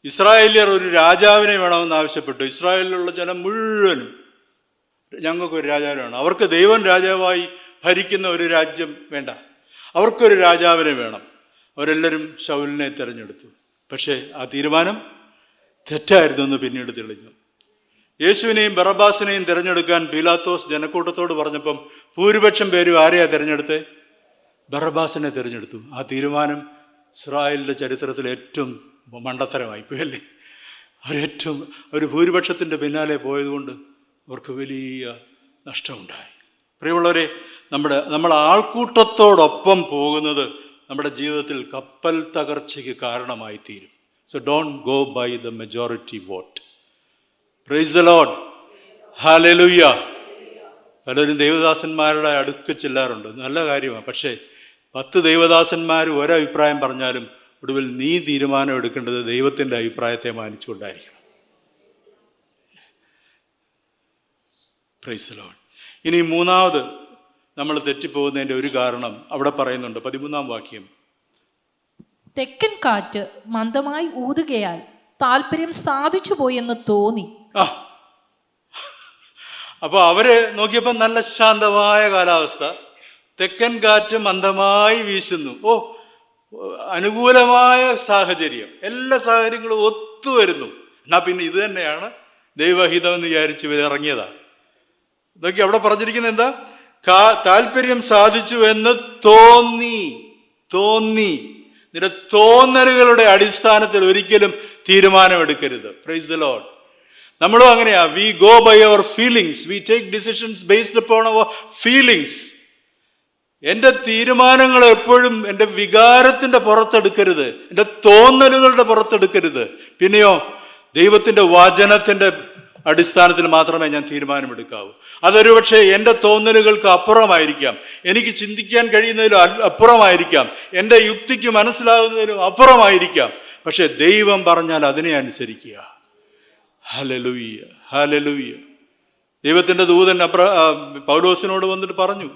ഇസ്രായേലിയർ ഒരു രാജാവിനെ വേണമെന്ന് ആവശ്യപ്പെട്ടു. ഇസ്രായേലിലുള്ള ജനം മുഴുവനും ഞങ്ങൾക്കൊരു രാജാവിനെ വേണം. അവർക്ക് ദൈവം രാജാവായി ഭരിക്കുന്ന ഒരു രാജ്യം വേണ്ട, അവർക്കൊരു രാജാവിനെ വേണം. അവരെല്ലാവരും ശൗലിനെ തിരഞ്ഞെടുത്തു. പക്ഷേ ആ തീരുമാനം തെറ്റായിരുന്നു എന്ന് പിന്നീട് തെളിഞ്ഞു. യേശുവിനെയും ബറബ്ബാസിനെയും തിരഞ്ഞെടുക്കാൻ പീലാത്തോസ് ജനക്കൂട്ടത്തോട് പറഞ്ഞപ്പം ഭൂരിപക്ഷം പേരും ആരെയാ തിരഞ്ഞെടുത്തേ? ബറബ്ബാസിനെ തിരഞ്ഞെടുത്തു. ആ തീരുമാനം ഇസ്രായേലിൻ്റെ ചരിത്രത്തിൽ ഏറ്റവും മണ്ടത്തരമായിപ്പോയി, അല്ലേ? അവർ ഭൂരിപക്ഷത്തിൻ്റെ പിന്നാലെ പോയതുകൊണ്ട് അവർക്ക് വലിയ നഷ്ടമുണ്ടായി. പ്രിയമുള്ളവരെ, നമ്മൾ ആൾക്കൂട്ടത്തോടൊപ്പം പോകുന്നത് നമ്മുടെ ജീവിതത്തിൽ കപ്പൽ തകർച്ചയ്ക്ക് കാരണമായി തീരും. So don't go by the majority vote. Praise the Lord. Hallelujah. പലരും ദൈവദാസന്മാരുടെ അടുക്ക് ചെല്ലാറുണ്ട്, നല്ല കാര്യമാണ്. പക്ഷേ 10 ദൈവദാസന്മാർ ഒരഭിപ്രായം പറഞ്ഞാലും ഒടുവിൽ നീ തീരുമാനം എടുക്കേണ്ടത് ദൈവത്തിൻ്റെ അഭിപ്രായത്തെ മാനിച്ചുകൊണ്ടായിരിക്കണം. Price the Lord. ഇനി മൂന്നാമത് നമ്മൾ തെറ്റിപ്പോകുന്നതിൻ്റെ ഒരു കാരണം അവിടെ പറയുന്നുണ്ട്, 13-ാം വാക്യം. തെക്കൻ കാറ്റ് മന്ദമായി ഊതുകയാൽ താല്പര്യം സാധിച്ചു പോയെന്ന് തോന്നി. അപ്പോൾ അവര് നോക്കിയപ്പോൾ നല്ല ശാന്തമായ കാലാവസ്ഥ, തെക്കൻ കാറ്റ് മന്ദമായി വീശുന്നു. അനുകൂലമായ സാഹചര്യം, എല്ലാ സാഹചര്യങ്ങളും ഒത്തുവരുന്നു. എന്നാൽ പിന്നെ ഇത് തന്നെയാണ് ദൈവഹിതം എന്ന് വിചാരിച്ച് ഇറങ്ങിയതാണ്. ഇതൊക്കെ അവിടെ പറഞ്ഞിരിക്കുന്നത് എന്താ? താല്പര്യം സാധിച്ചു എന്ന് തോന്നി. നിന്റെ തോന്നലുകളുടെ അടിസ്ഥാനത്തിൽ ഒരിക്കലും തീരുമാനമെടുക്കരുത്. Price the Lord. നമ്മളും അങ്ങനെയാ. We go by our feelings, we take decisions based upon our feelings. എൻ്റെ തീരുമാനങ്ങൾ എപ്പോഴും എൻ്റെ വികാരത്തിൻ്റെ പുറത്തെടുക്കരുത്, എൻ്റെ തോന്നലുകളുടെ പുറത്തെടുക്കരുത്. പിന്നെയോ ദൈവത്തിൻ്റെ വചനത്തിൻ്റെ അടിസ്ഥാനത്തിൽ മാത്രമേ ഞാൻ തീരുമാനമെടുക്കാവൂ. അതൊരു പക്ഷേ എൻ്റെ തോന്നലുകൾക്ക് അപ്പുറമായിരിക്കാം, എനിക്ക് ചിന്തിക്കാൻ കഴിയുന്നതിലും അപ്പുറമായിരിക്കാം, എൻ്റെ യുക്തിക്ക് മനസ്സിലാകുന്നതിലും അപ്പുറമായിരിക്കാം. പക്ഷെ ദൈവം പറഞ്ഞാൽ അതിനെ അനുസരിക്കുക. Hallelujah, hallelujah. ദൈവത്തിൻ്റെ ദൂതൻ പൗലോസിനോട് വന്നിട്ട് പറഞ്ഞു,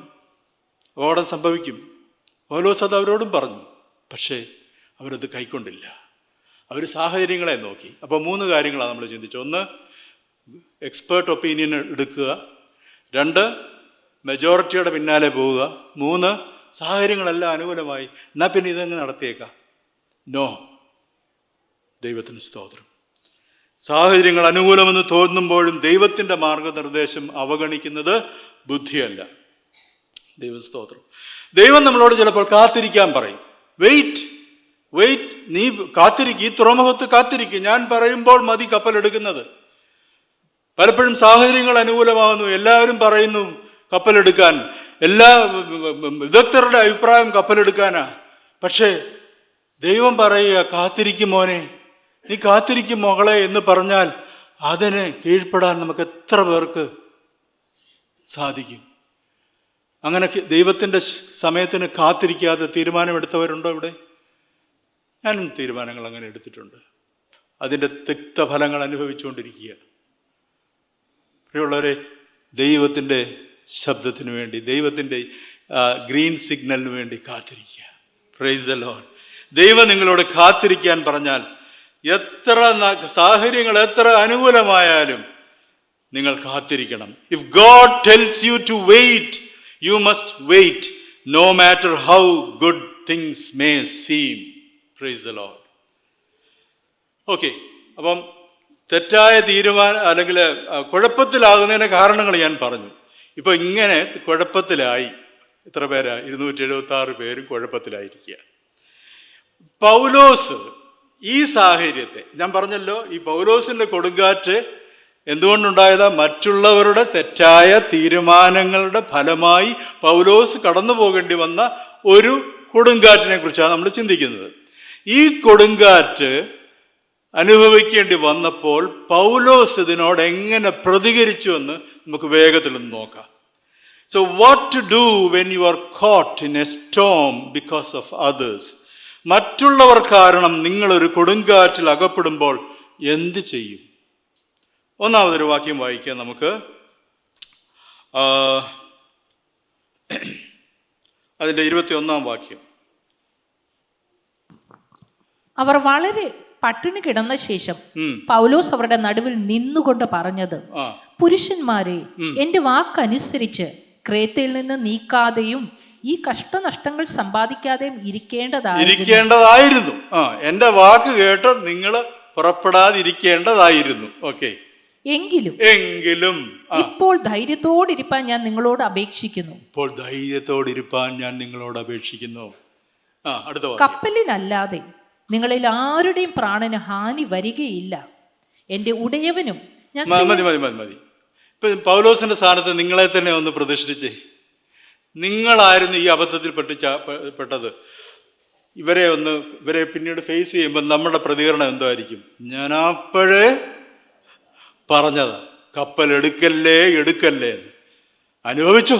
അപകടം സംഭവിക്കും. പൗലോസ് അത് അവരോടും പറഞ്ഞു. പക്ഷേ അവരത് കൈക്കൊണ്ടില്ല. അവർ സാഹചര്യങ്ങളെ നോക്കി. അപ്പോൾ 3 കാര്യങ്ങളാണ് നമ്മൾ ചിന്തിച്ചത്. 1, എക്സ്പേർട്ട് ഒപ്പീനിയൻ എടുക്കുക. 2, മെജോറിറ്റിയുടെ പിന്നാലെ പോവുക. 3, സാഹചര്യങ്ങളെല്ലാം അനുകൂലമായി, എന്നാൽ പിന്നെ ഇതങ്ങ് നടത്തിയേക്കാം. നോ. ദൈവത്തിന് സ്തോത്രം. സാഹചര്യങ്ങൾ അനുകൂലമെന്ന് തോന്നുമ്പോഴും ദൈവത്തിൻ്റെ മാർഗനിർദ്ദേശം അവഗണിക്കുന്നത് ബുദ്ധിയല്ല. ദൈവസ്തോത്രം. ദൈവം നമ്മളോട് ചിലപ്പോൾ കാത്തിരിക്കാൻ പറയും. വെയിറ്റ്, നീ കാത്തിരിക്കുക, ഈ തുറമുഖത്ത് കാത്തിരിക്കുക, ഞാൻ പറയുമ്പോൾ മതി കപ്പലെടുക്കുന്നത്. പലപ്പോഴും സാഹചര്യങ്ങൾ അനുകൂലമാകുന്നു, എല്ലാവരും പറയുന്നു കപ്പലെടുക്കാൻ, എല്ലാ വിദഗ്ധരുടെ അഭിപ്രായം കപ്പലെടുക്കാനാ. പക്ഷേ ദൈവം പറയുക, കാത്തിരിക്കും മോനെ, നീ കാത്തിരിക്കും മകളെ എന്ന് പറഞ്ഞാൽ അതിന് കീഴ്പ്പെടാൻ നമുക്ക് എത്ര പേർക്ക് സാധിക്കും? അങ്ങനെ ദൈവത്തിൻ്റെ സമയത്തിന് കാത്തിരിക്കാതെ തീരുമാനമെടുത്തവരുണ്ടോ ഇവിടെ? ഞാനും തീരുമാനങ്ങൾ അങ്ങനെ എടുത്തിട്ടുണ്ട്. അതിൻ്റെ തിക്തഫലങ്ങൾ അനുഭവിച്ചുകൊണ്ടിരിക്കുക. പ്രിയമുള്ളവരെ, ദൈവത്തിൻ്റെ ശബ്ദത്തിന് വേണ്ടി, ദൈവത്തിൻ്റെ ഗ്രീൻ സിഗ്നലിന് വേണ്ടി കാത്തിരിക്കുക. Price the Lord. ദൈവം നിങ്ങളോട് കാത്തിരിക്കാൻ പറഞ്ഞാൽ എത്ര സാഹചര്യങ്ങൾ എത്ര അനുകൂലമായാലും നിങ്ങൾ കാത്തിരിക്കണം. If God tells you to wait, you must wait, no matter how good things may seem. Praise the Lord. Okay, അപ്പം തെറ്റായ തീരുമാനം അല്ലെങ്കിൽ കുഴപ്പത്തിലാകുന്നതിൻ്റെ കാരണങ്ങൾ ഞാൻ പറഞ്ഞു. ഇപ്പോൾ ഇങ്ങനെ കുഴപ്പത്തിലായി എത്ര പേരാ? 276 പേരും കുഴപ്പത്തിലായിരിക്കുക. പൗലോസ് ഈ സാഹചര്യത്തെ ഞാൻ പറഞ്ഞല്ലോ, ഈ പൗലോസിൻ്റെ കൊടുങ്കാറ്റ് എന്തുകൊണ്ടുണ്ടായതാ? മറ്റുള്ളവരുടെ തെറ്റായ തീരുമാനങ്ങളുടെ ഫലമായി പൗലോസ് കടന്നു പോകേണ്ടി വന്ന ഒരു കൊടുങ്കാറ്റിനെ കുറിച്ചാണ് നമ്മൾ ചിന്തിക്കുന്നത്. ഈ കൊടുങ്കാറ്റ് അനുഭവിക്കേണ്ടി വന്നപ്പോൾ പൗലോസ് ഇതിനോട് എങ്ങനെ പ്രതികരിച്ചു എന്ന് നമുക്ക് വേഗത്തിലൊന്ന് നോക്കാം. So what to do when you are caught in a storm because of others? മറ്റുള്ളവർ കാരണം നിങ്ങളൊരു കൊടുങ്കാറ്റിൽ അകപ്പെടുമ്പോൾ എന്ത് ചെയ്യും? ഒന്നാമതൊരു വാക്യം വായിക്കാം നമുക്ക്. അതിൻ്റെ 21-ാം വാക്യം. അവർ വളരെ പട്ടിണി കിടന്ന ശേഷം പൗലോസ് അവരുടെ നടുവിൽ നിന്നുകൊണ്ട് പറഞ്ഞത്, പുരുഷന്മാരെ, എന്റെ വാക്കനുസരിച്ച് ക്രേത്തയിൽ നിന്ന് നീക്കാതെയും ഈ കഷ്ടനഷ്ടങ്ങൾ സമ്പാദിക്കാതെയും ഇരിക്കേണ്ടതായിരുന്നു. എന്റെ വാക്ക് കേട്ട് നിങ്ങൾ പുറപ്പെടാതിരിക്കേണ്ടതായിരുന്നു. ഓക്കെ, എങ്കിലും ഇപ്പോൾ ധൈര്യത്തോടിരിപ്പാൻ ഞാൻ നിങ്ങളോട് അപേക്ഷിക്കുന്നു. കപ്പലിനല്ലാതെ നിങ്ങളിൽ ആരുടെയും പ്രാണന് ഹാനി വരികയില്ല. എന്റെ ഉടയവനും ഞാൻ മതി. ഇപ്പൊ പൗലോസിന്റെ സ്ഥാനത്ത് നിങ്ങളെ തന്നെ ഒന്ന് പ്രതിഷ്ഠിച്ചേ. നിങ്ങളായിരുന്നു ഈ അബദ്ധത്തിൽ പെട്ടത്. ഇവരെ പിന്നീട് ഫേസ് ചെയ്യുമ്പോൾ നമ്മുടെ പ്രതികരണം എന്തായിരിക്കും? ഞാൻ അപ്പോഴേ പറഞ്ഞതാ, കപ്പൽ എടുക്കല്ലേ എന്ന്. അനുഭവിച്ചോ?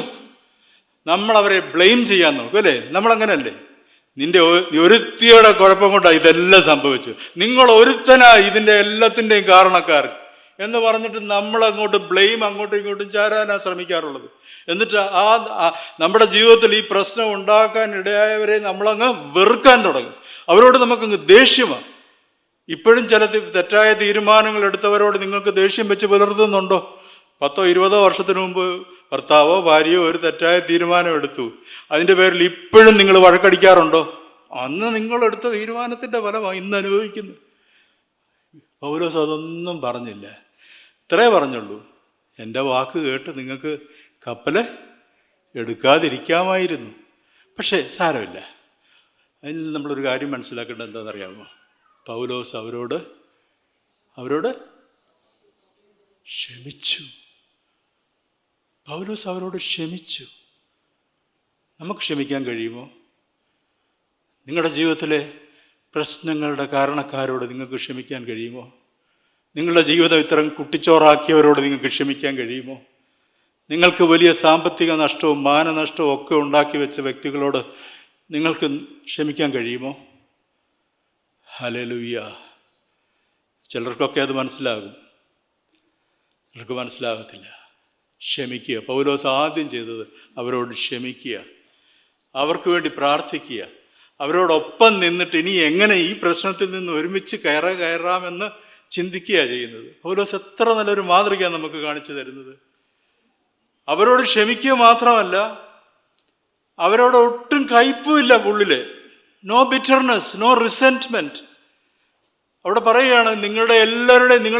നമ്മളവരെ ബ്ലെയിം ചെയ്യാൻ നോക്കും അല്ലേ? നമ്മളങ്ങനല്ലേ? നിന്റെ ഒരുത്തിയുടെ കുഴപ്പം കൊണ്ടാണ് ഇതെല്ലാം സംഭവിച്ചു, നിങ്ങൾ ഒരുത്തനാ ഇതിൻ്റെ എല്ലാത്തിൻ്റെയും കാരണക്കാരൻ എന്ന് പറഞ്ഞിട്ട് നമ്മളങ്ങോട്ട് ബ്ലെയിം അങ്ങോട്ടും ഇങ്ങോട്ടും ചാരാനാ ശ്രമിക്കാറുള്ളത്. എന്നിട്ട് നമ്മുടെ ജീവിതത്തിൽ ഈ പ്രശ്നം ഉണ്ടാക്കാൻ ഇടയായവരെ നമ്മളങ്ങ് വെറുക്കാൻ തുടങ്ങും. അവരോട് നമുക്കങ്ങ് ദേഷ്യമാണ്. ഇപ്പോഴും ചില തെറ്റായ തീരുമാനങ്ങൾ എടുത്തവരോട് നിങ്ങൾക്ക് ദേഷ്യം വെച്ച് പുലർത്തുന്നുണ്ടോ? 10-20 വർഷത്തിന് മുമ്പ് ഭർത്താവോ ഭാര്യയോ ഒരു തെറ്റായ തീരുമാനം എടുത്തു, അതിൻ്റെ പേരിൽ ഇപ്പോഴും നിങ്ങൾ വഴക്കടിക്കാറുണ്ടോ? അന്ന് നിങ്ങളെടുത്ത തീരുമാനത്തിൻ്റെ ഫലമാണ് ഇന്ന് അനുഭവിക്കുന്നത്. പൗലോസ് അതൊന്നും പറഞ്ഞില്ല. ഇത്രേ പറഞ്ഞുള്ളൂ, എൻ്റെ വാക്ക് കേട്ട് നിങ്ങൾക്ക് കപ്പൽ എടുക്കാതിരിക്കാമായിരുന്നു. പക്ഷേ സാരമില്ല. അതിൽ നമ്മളൊരു കാര്യം മനസ്സിലാക്കേണ്ടത് എന്താണെന്നറിയാമോ? പൗലോസ് അവരോട് ക്ഷമിച്ചു. പൗലോസ് അവരോട് ക്ഷമിച്ചു. നമുക്ക് ക്ഷമിക്കാൻ കഴിയുമോ? നിങ്ങളുടെ ജീവിതത്തിലെ പ്രശ്നങ്ങളുടെ കാരണക്കാരോട് നിങ്ങൾക്ക് ക്ഷമിക്കാൻ കഴിയുമോ? നിങ്ങളുടെ ജീവിതം ഇത്തരം കുട്ടിച്ചോറാക്കിയവരോട് നിങ്ങൾക്ക് ക്ഷമിക്കാൻ കഴിയുമോ? നിങ്ങൾക്ക് വലിയ സാമ്പത്തിക നഷ്ടവും മാനനഷ്ടവും ഒക്കെ ഉണ്ടാക്കി വെച്ച വ്യക്തികളോട് നിങ്ങൾക്ക് ക്ഷമിക്കാൻ കഴിയുമോ? ഹല്ലേലൂയ. ചിലർക്കൊക്കെ അത് മനസ്സിലാകും, ചിലർക്ക് മനസ്സിലാകത്തില്ല. ക്ഷമിക്കുക. പൗലോസ് ആദ്യം ചെയ്തത് അവരോട് ക്ഷമിക്കുക, അവർക്ക് വേണ്ടി പ്രാർത്ഥിക്കുക, അവരോടൊപ്പം നിന്നിട്ട് ഇനി എങ്ങനെ ഈ പ്രശ്നത്തിൽ നിന്ന് ഒരുമിച്ച് കയറാമെന്ന് ചിന്തിക്കുകയാണ് ചെയ്യുന്നത്. പൗലോസ് എത്ര നല്ലൊരു മാതൃകയാണ് നമുക്ക് കാണിച്ചു തരുന്നത്. അവരോട് ക്ഷമിക്കുക മാത്രമല്ല, അവരോട് ഒട്ടും കയ്പുമില്ല ഉള്ളില്. No bitterness, no resentment. അവിടെ പറയുകയാണ്, നിങ്ങളെ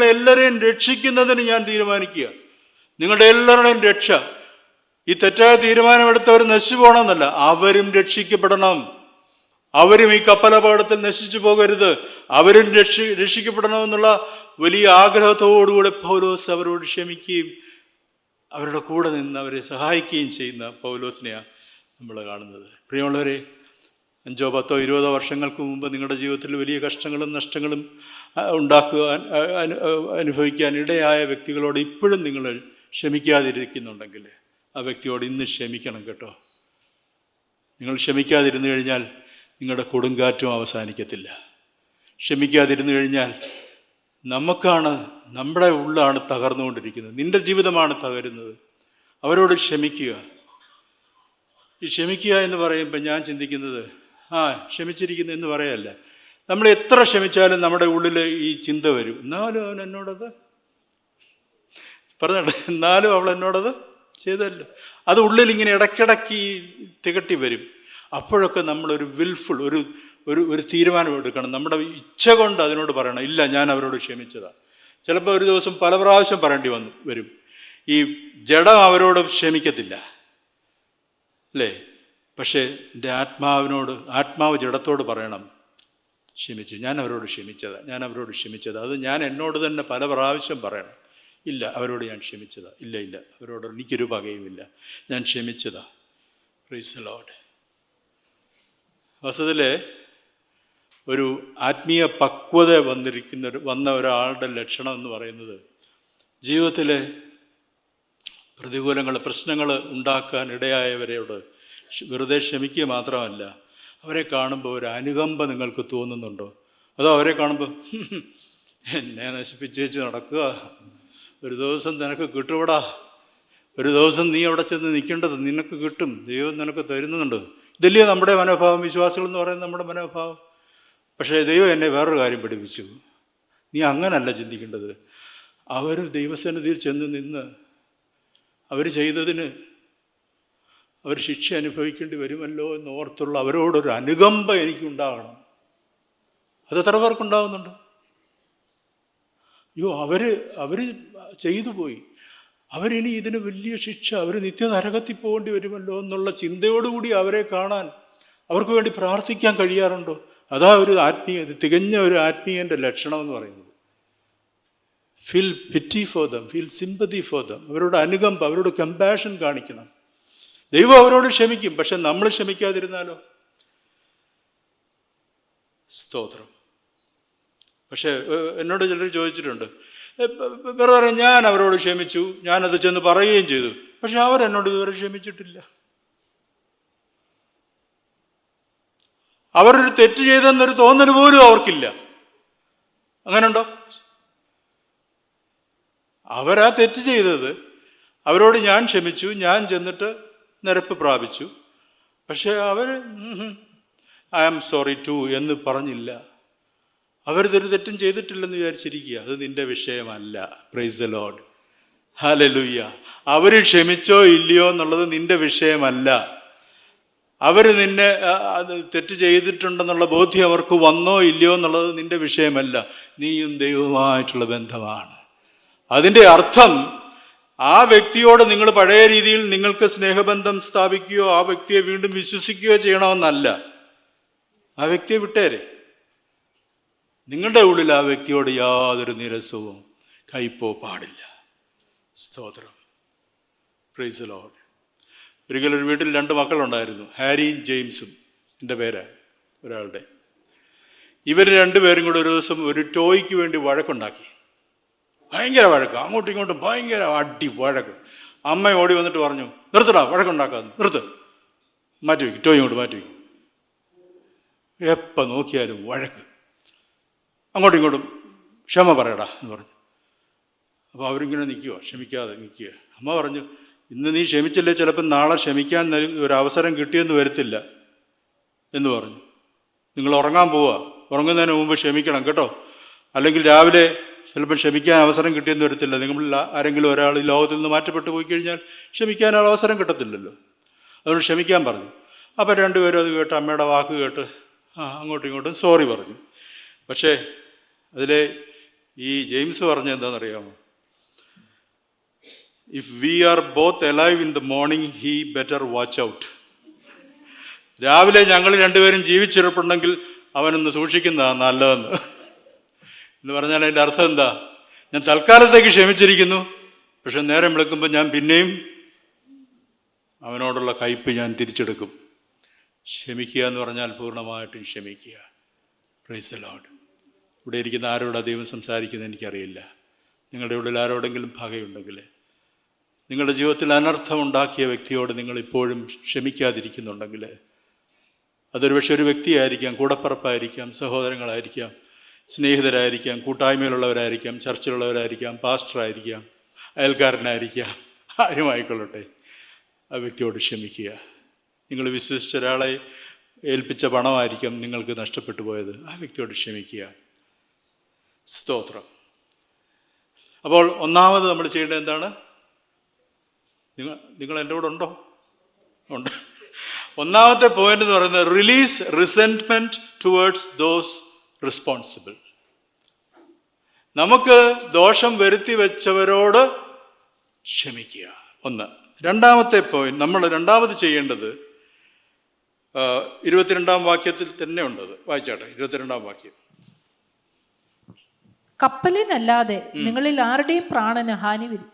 എല്ലാവരെയും രക്ഷിക്കുന്നതിന് ഞാൻ തീരുമാനിക്കുക. നിങ്ങളുടെ എല്ലാവരുടെയും രക്ഷ. ഈ തെറ്റായ തീരുമാനമെടുത്തവർ നശിച്ചു പോകണമെന്നല്ല, അവരും രക്ഷിക്കപ്പെടണം. അവരും ഈ കപ്പലപകടത്തിൽ നശിച്ചു പോകരുത്, അവരും രക്ഷിക്കപ്പെടണമെന്നുള്ള വലിയ ആഗ്രഹത്തോടുകൂടെ പൗലോസ് അവരോട് ക്ഷമിക്കുകയും അവരുടെ കൂടെ നിന്ന് അവരെ സഹായിക്കുകയും ചെയ്യുന്ന പൗലോസിനെയാണ് നമ്മൾ കാണുന്നത്. പ്രിയമുള്ളവരെ, 5, 10, 20 വർഷങ്ങൾക്ക് മുമ്പ് നിങ്ങളുടെ ജീവിതത്തിൽ വലിയ കഷ്ടങ്ങളും നഷ്ടങ്ങളും അനുഭവിക്കാൻ ഇടയായ വ്യക്തികളോട് ഇപ്പോഴും നിങ്ങൾ ക്ഷമിക്കാതിരിക്കുന്നുണ്ടെങ്കിൽ ആ വ്യക്തിയോട് ഇന്ന് ക്ഷമിക്കണം കേട്ടോ. നിങ്ങൾ ക്ഷമിക്കാതിരുന്നു കഴിഞ്ഞാൽ നിങ്ങളുടെ കൊടുങ്കാറ്റും അവസാനിക്കത്തില്ല. ക്ഷമിക്കാതിരുന്നു കഴിഞ്ഞാൽ നമ്മുടെ ഉള്ളാണ് തകർന്നുകൊണ്ടിരിക്കുന്നത്, നിന്റെ ജീവിതമാണ് തകരുന്നത്. അവരോട് ക്ഷമിക്കുക. ഈ ക്ഷമിക്കുക എന്ന് പറയുമ്പോൾ ഞാൻ ചിന്തിക്കുന്നത്, ക്ഷമിച്ചിരിക്കുന്നു എന്ന് പറയല്ല. നമ്മൾ എത്ര ക്ഷമിച്ചാലും നമ്മുടെ ഉള്ളിൽ ഈ ചിന്ത വരും, എന്നാലും അവൻ എന്നോടത് പറഞ്ഞിട്ട്, എന്നാലും അവൾ എന്നോടത് ചെയ്തല്ലോ. അത് ഉള്ളിൽ ഇങ്ങനെ ഇടയ്ക്കിടയ്ക്ക് തികട്ടി വരും. അപ്പോഴൊക്കെ നമ്മളൊരു വിൽഫുൾ ഒരു തീരുമാനം എടുക്കണം. നമ്മുടെ ഇച്ഛ കൊണ്ട് അതിനോട് പറയണം, ഇല്ല ഞാൻ അവരോട് ക്ഷമിച്ചതാണ്. ചിലപ്പോൾ ഒരു ദിവസം പല പ്രാവശ്യം പറയേണ്ടി വരും. ഈ ജഡം അവരോട് ക്ഷമിക്കത്തില്ല അല്ലേ? പക്ഷേ എൻ്റെ ആത്മാവ് ജഡത്തോട് പറയണം, ക്ഷമിച്ചു, ഞാൻ അവരോട് ക്ഷമിച്ചതാ. അത് ഞാൻ എന്നോട് തന്നെ പല പ്രാവശ്യം പറയണം, ഇല്ല അവരോട് ഞാൻ ക്ഷമിച്ചതാ, ഇല്ല അവരോട് എനിക്കൊരു പകയുമില്ല, ഞാൻ ക്ഷമിച്ചതാ. Price the Lord. വാസ്തവത്തിൽ ഒരു ആത്മീയ പക്വത വന്ന ഒരാളുടെ ലക്ഷണം എന്ന് പറയുന്നത്, ജീവിതത്തിലെ പ്രശ്നങ്ങൾ ഉണ്ടാക്കാൻ ഇടയായവരോട് വെറുതെ ക്ഷമിക്കുക മാത്രമല്ല, അവരെ കാണുമ്പോൾ ഒരു അനുകമ്പ നിങ്ങൾക്ക് തോന്നുന്നുണ്ടോ? അതോ അവരെ കാണുമ്പോൾ എന്നെ നശിപ്പിച്ചേച്ച് നടക്കുക, ഒരു ദിവസം നിനക്ക് കിട്ടുവിടാ, ഒരു ദിവസം നീ അവിടെ ചെന്ന് നിൽക്കേണ്ടത് നിനക്ക് കിട്ടും, ദൈവം നിനക്ക് തരുന്നുണ്ട്. ഇതല്ലേ നമ്മുടെ മനോഭാവം, വിശ്വാസികൾ എന്ന് പറയുന്നത് നമ്മുടെ മനോഭാവം. പക്ഷേ ദൈവം എന്നെ വേറൊരു കാര്യം പഠിപ്പിച്ചു, നീ അങ്ങനല്ല ചിന്തിക്കേണ്ടത്. അവർ ദൈവസന്നിധിയിൽ ചെന്ന് നിന്ന് അവർ ചെയ്തതിന് അവർ ശിക്ഷ അനുഭവിക്കേണ്ടി വരുമല്ലോ എന്നോർത്തുള്ള അവരോടൊരു അനുകമ്പ എനിക്കുണ്ടാകണം. അത് എത്ര പേർക്കുണ്ടാകുന്നുണ്ട്? അവർ ചെയ്തു പോയി, അവരിനി ഇതിന് വലിയ ശിക്ഷ, അവർ നിത്യനരകത്തിൽ പോകേണ്ടി വരുമല്ലോ എന്നുള്ള ചിന്തയോടുകൂടി അവരെ കാണാൻ, അവർക്ക് വേണ്ടി പ്രാർത്ഥിക്കാൻ കഴിയാറുണ്ടോ? അതാ തികഞ്ഞ ഒരു ആത്മീയൻ്റെ ലക്ഷണം എന്ന് പറയുന്നത്. Feel പിറ്റി for them, feel sympathy for them. അവരോട് അനുകമ്പ, അവരോട് കമ്പാഷൻ കാണിക്കണം. ദൈവം അവരോട് ക്ഷമിക്കും, പക്ഷെ നമ്മൾ ക്ഷമിക്കാതിരുന്നാലോ? സ്തോത്രം. പക്ഷെ എന്നോട് ചിലർ ചോദിച്ചിട്ടുണ്ട്, വെറുതെ ഞാൻ അവരോട് ക്ഷമിച്ചു, ഞാനത് ചെന്ന് പറയുകയും ചെയ്തു, പക്ഷെ അവരെന്നോട് ഇതുവരെ ക്ഷമിച്ചിട്ടില്ല. അവരൊരു തെറ്റ് ചെയ്തെന്നൊരു തോന്നൽ പോലും അവർക്കില്ല. അങ്ങനെയുണ്ടോ? അവരാ തെറ്റ് ചെയ്തത്, അവരോട് ഞാൻ ക്ഷമിച്ചു, ഞാൻ ചെന്നിട്ട് നിരപ്പ് പ്രാപിച്ചു, പക്ഷെ അവർ ഐ ആം സോറി ടു എന്ന് പറഞ്ഞില്ല. അവരിതൊരു തെറ്റും ചെയ്തിട്ടില്ലെന്ന് വിചാരിച്ചിരിക്കുക. അത് നിന്റെ വിഷയമല്ല. Praise the Lord, hallelujah. അവർ ക്ഷമിച്ചോ ഇല്ലയോ എന്നുള്ളത് നിന്റെ വിഷയമല്ല. അവർ നിന്നെ തെറ്റ് ചെയ്തിട്ടുണ്ടെന്നുള്ള ബോധ്യം അവർക്ക് വന്നോ ഇല്ലയോ എന്നുള്ളത് നിന്റെ വിഷയമല്ല. നീയും ദൈവവുമായിട്ടുള്ള ബന്ധമാണ്. അതിൻ്റെ അർത്ഥം ആ വ്യക്തിയോട് നിങ്ങൾ പഴയ രീതിയിൽ നിങ്ങൾക്ക് സ്നേഹബന്ധം സ്ഥാപിക്കുകയോ ആ വ്യക്തിയെ വീണ്ടും വിശ്വസിക്കുകയോ ചെയ്യണമെന്നല്ല. ആ വ്യക്തിയെ വിട്ടേരെ. നിങ്ങളുടെ ഉള്ളിൽ ആ വ്യക്തിയോട് യാതൊരു നിരസവും കയ്പോ പാടില്ല. സ്തോത്രം. Praise the Lord. ഒരിക്കലൊരു വീട്ടിൽ 2 മക്കളുണ്ടായിരുന്നു, ഹാരിയും ജെയിംസും എൻ്റെ പേരാണ് ഒരാളുടെ. ഇവർ 2 പേരും കൂടെ ഒരു ദിവസം ഒരു ടോയ്ക്ക് വേണ്ടി വഴക്കുണ്ടാക്കി. ഭയങ്കര വഴക്ക്, അങ്ങോട്ടും ഇങ്ങോട്ടും ഭയങ്കര അടി വഴക്ക്. അമ്മ ഓടി വന്നിട്ട് പറഞ്ഞു, നിർത്തടാ വഴക്കുണ്ടാക്കാതെ, നിർത്ത്, മാറ്റി വയ്ക്കും, ടോയ് ഇങ്ങോട്ട് മാറ്റി വയ്ക്കും. എപ്പോൾ നോക്കിയാലും വഴക്ക്, അങ്ങോട്ടും ഇങ്ങോട്ടും ക്ഷമ പറയടാ എന്ന് പറഞ്ഞു. അപ്പോൾ അവരിങ്ങനെ നിൽക്കുക, ക്ഷമിക്കാതെ നിൽക്കുക. അമ്മ പറഞ്ഞു, ഇന്ന് നീ ക്ഷമിച്ചില്ലേ ചിലപ്പോൾ നാളെ ക്ഷമിക്കാൻ ഒരു അവസരം കിട്ടിയെന്ന് വരത്തില്ല എന്ന് പറഞ്ഞു. നിങ്ങൾ ഉറങ്ങാൻ പോവുക, ഉറങ്ങുന്നതിന് മുമ്പ് ക്ഷമിക്കണം കേട്ടോ. അല്ലെങ്കിൽ രാവിലെ ചിലപ്പോൾ ക്ഷമിക്കാൻ അവസരം കിട്ടിയെന്ന് വരത്തില്ല. നിങ്ങൾ ആരെങ്കിലും ഒരാൾ ഈ ലോകത്തിൽ നിന്ന് മാറ്റപ്പെട്ടു പോയി കഴിഞ്ഞാൽ ക്ഷമിക്കാൻ അവസരം കിട്ടത്തില്ലല്ലോ. അതുകൊണ്ട് ക്ഷമിക്കാൻ പറഞ്ഞു. അപ്പം രണ്ടുപേരും അത് കേട്ട് അമ്മയുടെ വാക്ക് കേട്ട് അങ്ങോട്ടും ഇങ്ങോട്ടും സോറി പറഞ്ഞു. പക്ഷേ അതിലെ ഈ ജെയിംസ് പറഞ്ഞ എന്താണെന്നറിയാമോ? If we are both alive in the morning he better watch out. രാവിലെ ഞങ്ങൾ രണ്ടുപേരും ജീവിച്ചിരിപ്പുണ്ടെങ്കിൽ അവനൊന്ന് സൂക്ഷിക്കുന്നതാണ് നല്ലതെന്ന്. എന്ന് പറഞ്ഞാൽ അതിൻ്റെ അർത്ഥം എന്താ? ഞാൻ തൽക്കാലത്തേക്ക് ക്ഷമിച്ചിരിക്കുന്നു, പക്ഷെ നേരം വിളിക്കുമ്പോൾ ഞാൻ പിന്നെയും അവനോടുള്ള കയ്പ് ഞാൻ തിരിച്ചെടുക്കും. ക്ഷമിക്കുക എന്ന് പറഞ്ഞാൽ പൂർണ്ണമായിട്ടും ക്ഷമിക്കുക. Price the Lord. ഇവിടെ ഇരിക്കുന്ന ആരോടാ ദൈവം സംസാരിക്കുന്നത് എനിക്കറിയില്ല. നിങ്ങളുടെ ഉള്ളിൽ ആരോടെങ്കിലും പകയുണ്ടെങ്കിൽ, നിങ്ങളുടെ ജീവിതത്തിൽ അനർത്ഥം ഉണ്ടാക്കിയ വ്യക്തിയോട് നിങ്ങൾ ഇപ്പോഴും ക്ഷമിക്കാതിരിക്കുന്നുണ്ടെങ്കിൽ, അതൊരു പക്ഷേ ഒരു വ്യക്തിയായിരിക്കാം, കൂടപ്പറപ്പായിരിക്കാം, സഹോദരങ്ങളായിരിക്കാം, സ്നേഹിതരായിരിക്കാം, കൂട്ടായ്മയിലുള്ളവരായിരിക്കാം, ചർച്ചിലുള്ളവരായിരിക്കാം, പാസ്റ്ററായിരിക്കാം, അയൽക്കാരനായിരിക്കാം, ആരുമായിക്കൊള്ളട്ടെ. ആ വ്യക്തിയോട് ക്ഷമിക്കുക. നിങ്ങൾ വിശ്വസിച്ച ഒരാളെ ഏൽപ്പിച്ച പണമായിരിക്കാം നിങ്ങൾക്ക് നഷ്ടപ്പെട്ടു പോയത്. ആ വ്യക്തിയോട് ക്ഷമിക്കുക. സ്തോത്രം. അപ്പോൾ ഒന്നാമത് നമ്മൾ ചെയ്യേണ്ടത് എന്താണ്? നിങ്ങൾ എൻ്റെ കൂടെ ഉണ്ടോ? ഉണ്ട്. ഒന്നാമത്തെ പോയിന്റ് എന്ന് പറയുന്നത് റിലീസ് റിസെന്റ്മെന്റ് ടുവേർഡ്സ് ദോസ് റെസ്പോൺസിബിൾ. നമുക്ക് ദോഷം വരുത്തി വെച്ചവരോട് ക്ഷമിക്കുക. ഒന്ന്. രണ്ടാമത്തെ പോയിന്റ് നമ്മൾ രണ്ടാമത് ചെയ്യേണ്ടത് 22-ാം വാക്യത്തിൽ തന്നെ ഉണ്ടത്. വായിച്ചാട്ടെ, 22-ാം വാക്യം. കപ്പലിനല്ലാതെ നിങ്ങളിൽ ആരുടെയും പ്രാണന് ഹാനി വരും.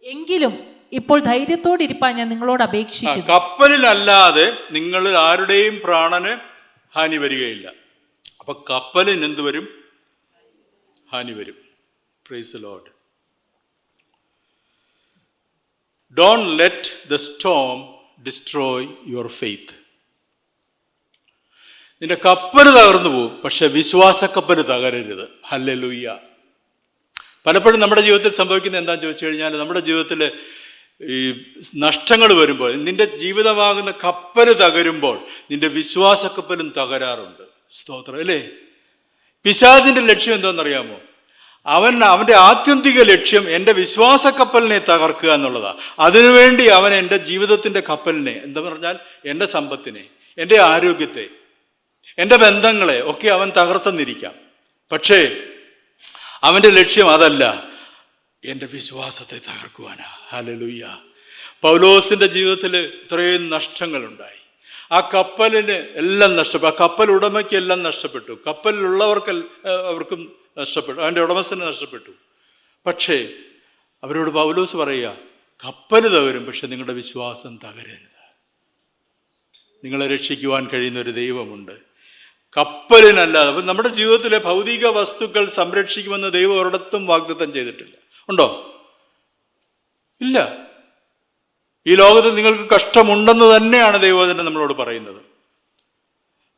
എങ്കിലും ഇപ്പോൾ ധൈര്യത്തോടിരിപ്പാൻ ഞാൻ നിങ്ങളോട് അപേക്ഷിക്കുന്നു. കപ്പലിനല്ലാതെ നിങ്ങളിൽ ആരുടെയും പ്രാണന് ഹാനി വരികയില്ല. അപ്പൊ കപ്പലിന് എന്ത് വരും? ഹാനി വരും. Price the Lord. Don't let the storm destroy your faith. നിന്റെ കപ്പൽ തകർന്നു പോകും, പക്ഷെ വിശ്വാസക്കപ്പൽ തകരരുത്. ഹല്ലേലൂയ. പലപ്പോഴും നമ്മുടെ ജീവിതത്തിൽ സംഭവിക്കുന്നത് എന്താണെന്ന് ചോദിച്ചു കഴിഞ്ഞാൽ, നമ്മുടെ ജീവിതത്തിൽ ഈ നഷ്ടങ്ങൾ വരുമ്പോൾ, നിന്റെ ജീവിതമാകുന്ന കപ്പൽ തകരുമ്പോൾ നിന്റെ വിശ്വാസക്കപ്പലും തകരാറുണ്ട്. സ്തോത്രം അല്ലേ? പിശാചിന്റെ ലക്ഷ്യം എന്താണെന്നറിയാമോ? അവൻ്റെ ആത്യന്തിക ലക്ഷ്യം എൻ്റെ വിശ്വാസക്കപ്പലിനെ തകർക്കുക എന്നുള്ളതാണ്. അതിനുവേണ്ടി അവൻ എൻ്റെ ജീവിതത്തിൻ്റെ കപ്പലിനെ, എന്താ പറഞ്ഞാൽ എൻ്റെ സമ്പത്തിനെ, എൻ്റെ ആരോഗ്യത്തെ, എൻ്റെ ബന്ധങ്ങളെ ഒക്കെ അവൻ തകർത്തെന്നിരിക്കാം. പക്ഷേ അവൻ്റെ ലക്ഷ്യം അതല്ല, എൻ്റെ വിശ്വാസത്തെ തകർക്കുവാനാ. ഹല്ലേലൂയ. പൗലോസിൻ്റെ ജീവിതത്തിൽ ഇത്രയും നഷ്ടങ്ങളുണ്ടായി. ആ കപ്പലിന് എല്ലാം നഷ്ടപ്പെട്ടു. ആ കപ്പൽ ഉടമയ്ക്ക് എല്ലാം നഷ്ടപ്പെട്ടു. കപ്പലിലുള്ളവർക്ക് അവർക്കും നഷ്ടപ്പെട്ടു. അവൻ്റെ ഉടമസ്ഥന് നഷ്ടപ്പെട്ടു. പക്ഷേ അവരോട് പൗലോസ് പറയുക, കപ്പൽ തകരും, പക്ഷെ നിങ്ങളുടെ വിശ്വാസം തകരരുത്. നിങ്ങളെ രക്ഷിക്കുവാൻ കഴിയുന്ന ഒരു ദൈവമുണ്ട്. കപ്പലിനല്ലാതെ. അപ്പം നമ്മുടെ ജീവിതത്തിലെ ഭൗതിക വസ്തുക്കൾ സംരക്ഷിക്കുമെന്ന് ദൈവം ഒരിടത്തും വാഗ്ദത്തം ചെയ്തിട്ടില്ല. ഉണ്ടോ? ഇല്ല. ഈ ലോകത്ത് നിങ്ങൾക്ക് കഷ്ടമുണ്ടെന്ന് തന്നെയാണ് ദൈവവചനം നമ്മളോട് പറയുന്നത്.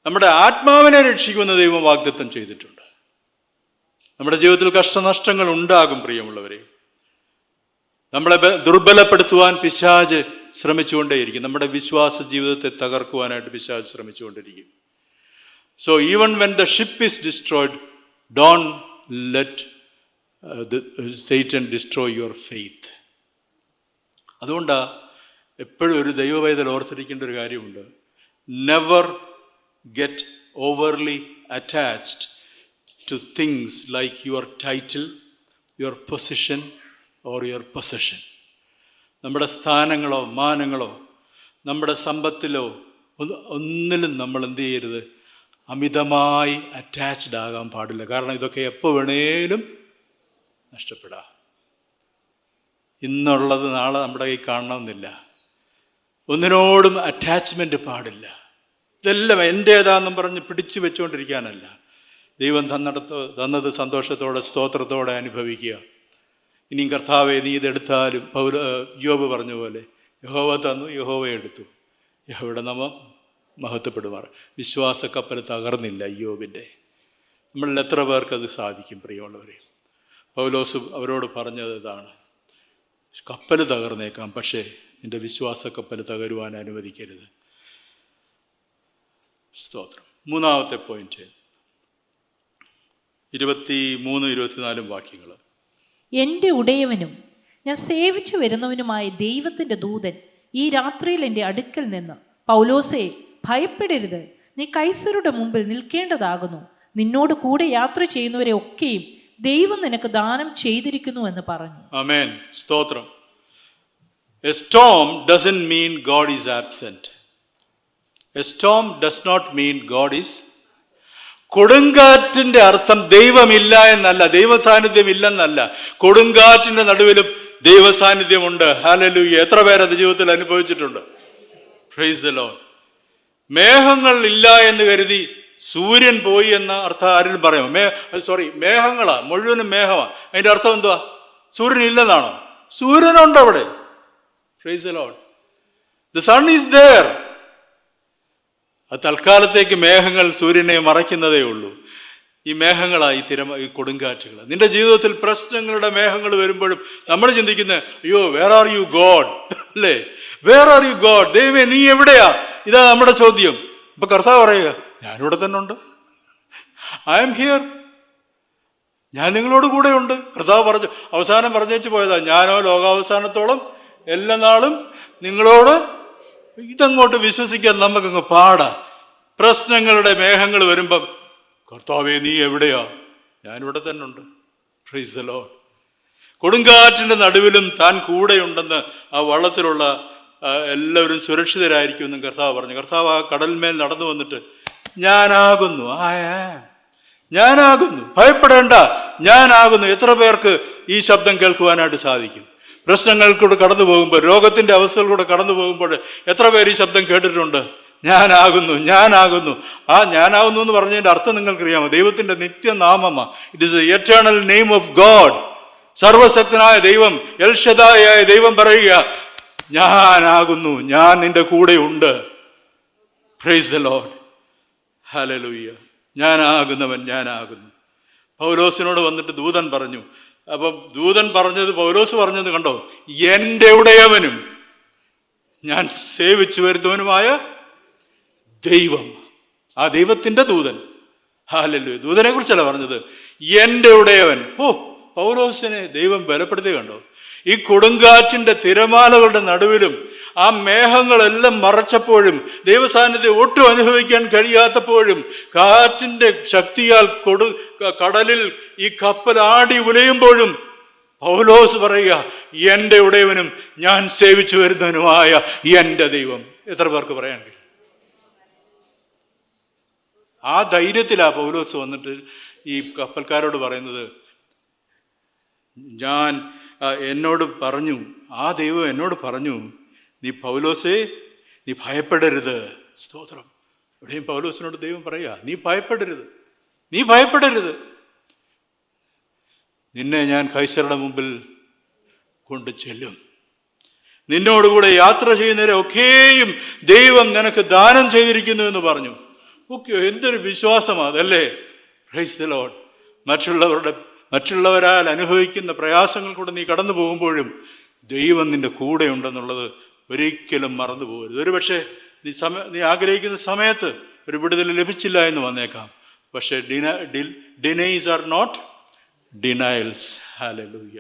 നമ്മുടെ ആത്മാവിനെ രക്ഷിക്കുമെന്ന് ദൈവം വാഗ്ദത്തം ചെയ്തിട്ടുണ്ട്. നമ്മുടെ ജീവിതത്തിൽ കഷ്ടനഷ്ടങ്ങൾ ഉണ്ടാകും പ്രിയമുള്ളവരെ. നമ്മളെ ദുർബലപ്പെടുത്തുവാൻ പിശാച് ശ്രമിച്ചുകൊണ്ടേയിരിക്കും. നമ്മുടെ വിശ്വാസ ജീവിതത്തെ തകർക്കുവാനായിട്ട് പിശാച് ശ്രമിച്ചുകൊണ്ടിരിക്കും. So even when the ship is destroyed, don't let Satan destroy your faith. അതുകൊണ്ടാണ് എപ്പോഴും ഒരു ദൈവവേദന ഓർത്തിരിക്കേണ്ട ഒരു കാര്യമുണ്ട്. Never get overly attached to things like your title, your position or your possession. നമ്മുടെ സ്ഥാനങ്ങളോ മാനങ്ങളോ നമ്മുടെ സമ്പത്തിലോ ഒന്നിലും നമ്മൾ എന്ത് ചെയ്യരുത്? അമിതമായി അറ്റാച്ച്ഡ് ആകാൻ പാടില്ല. കാരണം ഇതൊക്കെ എപ്പോൾ വേണേലും നഷ്ടപ്പെടാം. ഇന്നുള്ളത് നാളെ നമ്മുടെ കയ്യിൽ കാണണമെന്നില്ല. ഒന്നിനോടും അറ്റാച്ച്മെൻറ്റ് പാടില്ല. ഇതെല്ലാം എൻ്റേതാണെന്നും പറഞ്ഞ് പിടിച്ചു വെച്ചുകൊണ്ടിരിക്കാനല്ല. ദൈവം തന്നത് സന്തോഷത്തോടെ സ്തോത്രത്തോടെ അനുഭവിക്കുക. ഇനിയും കർത്താവെ നീ ഇതെടുത്താലും യോബ് പറഞ്ഞ പോലെ യഹോവ തന്നു, യഹോവ എടുത്തു, യഹോവയുടെ നാമം മഹത്വപ്പെടുമാറ്. വിശ്വാസക്കപ്പൽ തകർന്നില്ല യോബിൻ്റെ. നമ്മളിൽ എത്ര പേർക്കത് സാധിക്കും പ്രിയമുള്ളവരെ? പൗലോസ് അവരോട് പറഞ്ഞത് ഇതാണ്, കപ്പൽ തകർന്നേക്കാം, പക്ഷേ നിൻ്റെ വിശ്വാസക്കപ്പൽ തകരുവാൻ അനുവദിക്കരുത്. സ്തോത്രം. മൂന്നാമത്തെ പോയിന്റ് 23-24 വാക്യങ്ങൾ. എൻ്റെ ഉടയവനും ഞാൻ സേവിച്ചു വരുന്നവനുമായ ദൈവത്തിൻ്റെ ദൂതൻ ഈ രാത്രിയിൽ എൻ്റെ അടുക്കൽ നിന്ന്, പൗലോസേ, ഭയപ്പെടരുത്, നീ കൈസരുടെ മുമ്പിൽ നിൽക്കേണ്ടതാകുന്നു. നിന്നോട് കൂടെ യാത്ര ചെയ്യുന്നവരെ ഒക്കെയും ദൈവം നിനക്ക് ദാനം ചെയ്തിരിക്കുന്നു എന്ന് പറഞ്ഞു. ആമേൻ. സ്തോത്രം. A storm doesn't mean God is absent. A storm does not mean God is. കൊടുങ്കാറ്റിന്റെ അർത്ഥം ദൈവമില്ല എന്നല്ല, ദൈവ സാന്നിധ്യം ഇല്ലെന്നല്ല. കൊടുങ്കാറ്റിന്റെ നടുവിലും ദൈവ സാന്നിധ്യമുണ്ട്. ഹല്ലേലൂയ. എത്ര പേരത് ജീവിതത്തിൽ അനുഭവിച്ചിട്ടുണ്ട്? Price the Lord. മേഘങ്ങൾ ഇല്ല എന്ന് കരുതി സൂര്യൻ പോയി എന്ന അർത്ഥം ആരെങ്കിലും പറയാമോ? മേഘങ്ങളാ, മുഴുവനും മേഘമാ. അതിന്റെ അർത്ഥം എന്തുവാ? സൂര്യൻ ഇല്ലെന്നാണോ? സൂര്യനുണ്ട് അവിടെ. Praise the Lord. The sun is there. അത് തൽക്കാലത്തേക്ക് മേഘങ്ങൾ സൂര്യനെ മറയ്ക്കുന്നതേ ഉള്ളൂ. ഈ മേഘങ്ങളായി ഈ കൊടുങ്കാറ്റുകൾ. നിന്റെ ജീവിതത്തിൽ പ്രശ്നങ്ങളുടെ മേഘങ്ങൾ വരുമ്പോഴും നമ്മൾ ചിന്തിക്കുന്നത്, അയ്യോ, വേർ ആർ യു ഗോഡ്, അല്ലേ? Where are you God? ദൈവമേ, നീ എവിടെയാ? ഇതാ നമ്മുടെ ചോദ്യം. ഇപ്പൊ കർത്താവ് പറയുക, ഞാനിവിടെ തന്നെ ഉണ്ട്. I am here. ഞാൻ നിങ്ങളോട് കൂടെ ഉണ്ട്. കർത്താവ് പറഞ്ഞു, അവസാനം പറഞ്ഞേച്ച് പോയതാ, ഞാനോ ലോകാവസാനത്തോളം എല്ലാ നാളും നിങ്ങളോട്. ഇതങ്ങോട്ട് വിശ്വസിക്കാൻ നമുക്കങ്ങ് പാടാ. പ്രശ്നങ്ങളുടെ മേഘങ്ങൾ വരുമ്പം, കർത്താവേ, നീ എവിടെയാ? ഞാനിവിടെ തന്നെ ഉണ്ട്. Price the Lord. കൊടുങ്കാറ്റിന്റെ നടുവിലും താൻ കൂടെയുണ്ടെന്ന് ആ വള്ളത്തിലുള്ള എല്ലാവരും സുരക്ഷിതരായിരിക്കുമെന്നും കർത്താവ് പറഞ്ഞു. കർത്താവ് ആ കടൽമേൽ നടന്നു വന്നിട്ട്, ഞാനാകുന്നു, ഞാനാകുന്നു, ഭയപ്പെടേണ്ട, ഞാനാകുന്നു. എത്ര പേർക്ക് ഈ ശബ്ദം കേൾക്കുവാനായിട്ട് സാധിക്കും? പ്രശ്നങ്ങൾക്കൂടെ കടന്നു പോകുമ്പോൾ, രോഗത്തിന്റെ അവസ്ഥകളിലൂടെ കടന്നു പോകുമ്പോൾ എത്ര പേർ ഈ ശബ്ദം കേട്ടിട്ടുണ്ട്? ഞാനാകുന്നു, ഞാനാകുന്നു. ആ ഞാനാകുന്നു എന്ന് പറഞ്ഞതിന്റെ അർത്ഥം നിങ്ങൾക്കറിയാമോ? ദൈവത്തിന്റെ നിത്യനാമമാ. It is the eternal name of God. സർവശക്തനായ ദൈവം, എൽ ഷദായായ ദൈവം പറയുക, ഞാനാകുന്നു, ഞാൻ നിന്റെ കൂടെ ഉണ്ട്. Price the Lord. ഹല്ലേലൂയ. ഞാനാകുന്നവൻ ഞാനാകുന്നു. പൗലോസിനോട് വന്നിട്ട് ദൂതൻ പറഞ്ഞു. അപ്പം ദൂതൻ പറഞ്ഞത്, പൗലോസ് പറഞ്ഞത് കണ്ടോ? എൻ്റെ ഉടയവനും ഞാൻ സേവിച്ചു വരുന്നവനുമായ ദൈവം. ആ ദൈവത്തിൻ്റെ ദൂതൻ. ഹല്ലേലൂയ. ദൂതനെ കുറിച്ചല്ല പറഞ്ഞത്, എൻ്റെ ഉടയവൻ. പൗലോസിനെ ദൈവം ബലപ്പെടുത്തി. കണ്ടോ? ഈ കൊടുങ്കാറ്റിന്റെ തിരമാലകളുടെ നടുവിലും ആ മേഘങ്ങളെല്ലാം മറച്ചപ്പോഴും, ദൈവസാന്നിധ്യം ഒട്ടും അനുഭവിക്കാൻ കഴിയാത്തപ്പോഴും, കാറ്റിന്റെ ശക്തിയാൽ കടലിൽ ഈ കപ്പൽ ആടി ഉലയുമ്പോഴും പൗലോസ് പറയുക, എൻ്റെ ഉടയവനും ഞാൻ സേവിച്ചു വരുന്നവനുമായ എൻ്റെ ദൈവം. എത്ര പേർക്ക് പറയാൻ കഴിയും? ആ ധൈര്യത്തിലാ പൗലോസ് വന്നിട്ട് ഈ കപ്പൽക്കാരോട് പറയുന്നത്, എന്നോട് പറഞ്ഞു, ആ ദൈവം എന്നോട് പറഞ്ഞു, നീ പൗലോസേ, നീ ഭയപ്പെടരുത്. സ്തോത്രം. ഇവിടെയും പൗലോസിനോട് ദൈവം പറയുക, നീ ഭയപ്പെടരുത്, നീ ഭയപ്പെടരുത്. നിന്നെ ഞാൻ കൈസരുടെ മുമ്പിൽ കൊണ്ട് ചെല്ലും. നിന്നോടുകൂടെ യാത്ര ചെയ്യുന്നവരെ ഒക്കെയും ദൈവം നിനക്ക് ദാനം ചെയ്തിരിക്കുന്നു എന്ന് പറഞ്ഞു. എന്തൊരു വിശ്വാസമാണ് അതല്ലേ? Price the Lord. മറ്റുള്ളവരാൽ അനുഭവിക്കുന്ന പ്രയാസങ്ങൾ കൂടെ നീ കടന്നു പോകുമ്പോഴും ദൈവം നിന്റെ കൂടെ ഉണ്ടെന്നുള്ളത് ഒരിക്കലും മറന്നു പോകരുത്. ഒരുപക്ഷെ നീ ആഗ്രഹിക്കുന്ന സമയത്ത് ഒരു വിടുതൽ ലഭിച്ചില്ല എന്ന് വന്നേക്കാം. പക്ഷേ denies are not denials. Hallelujah.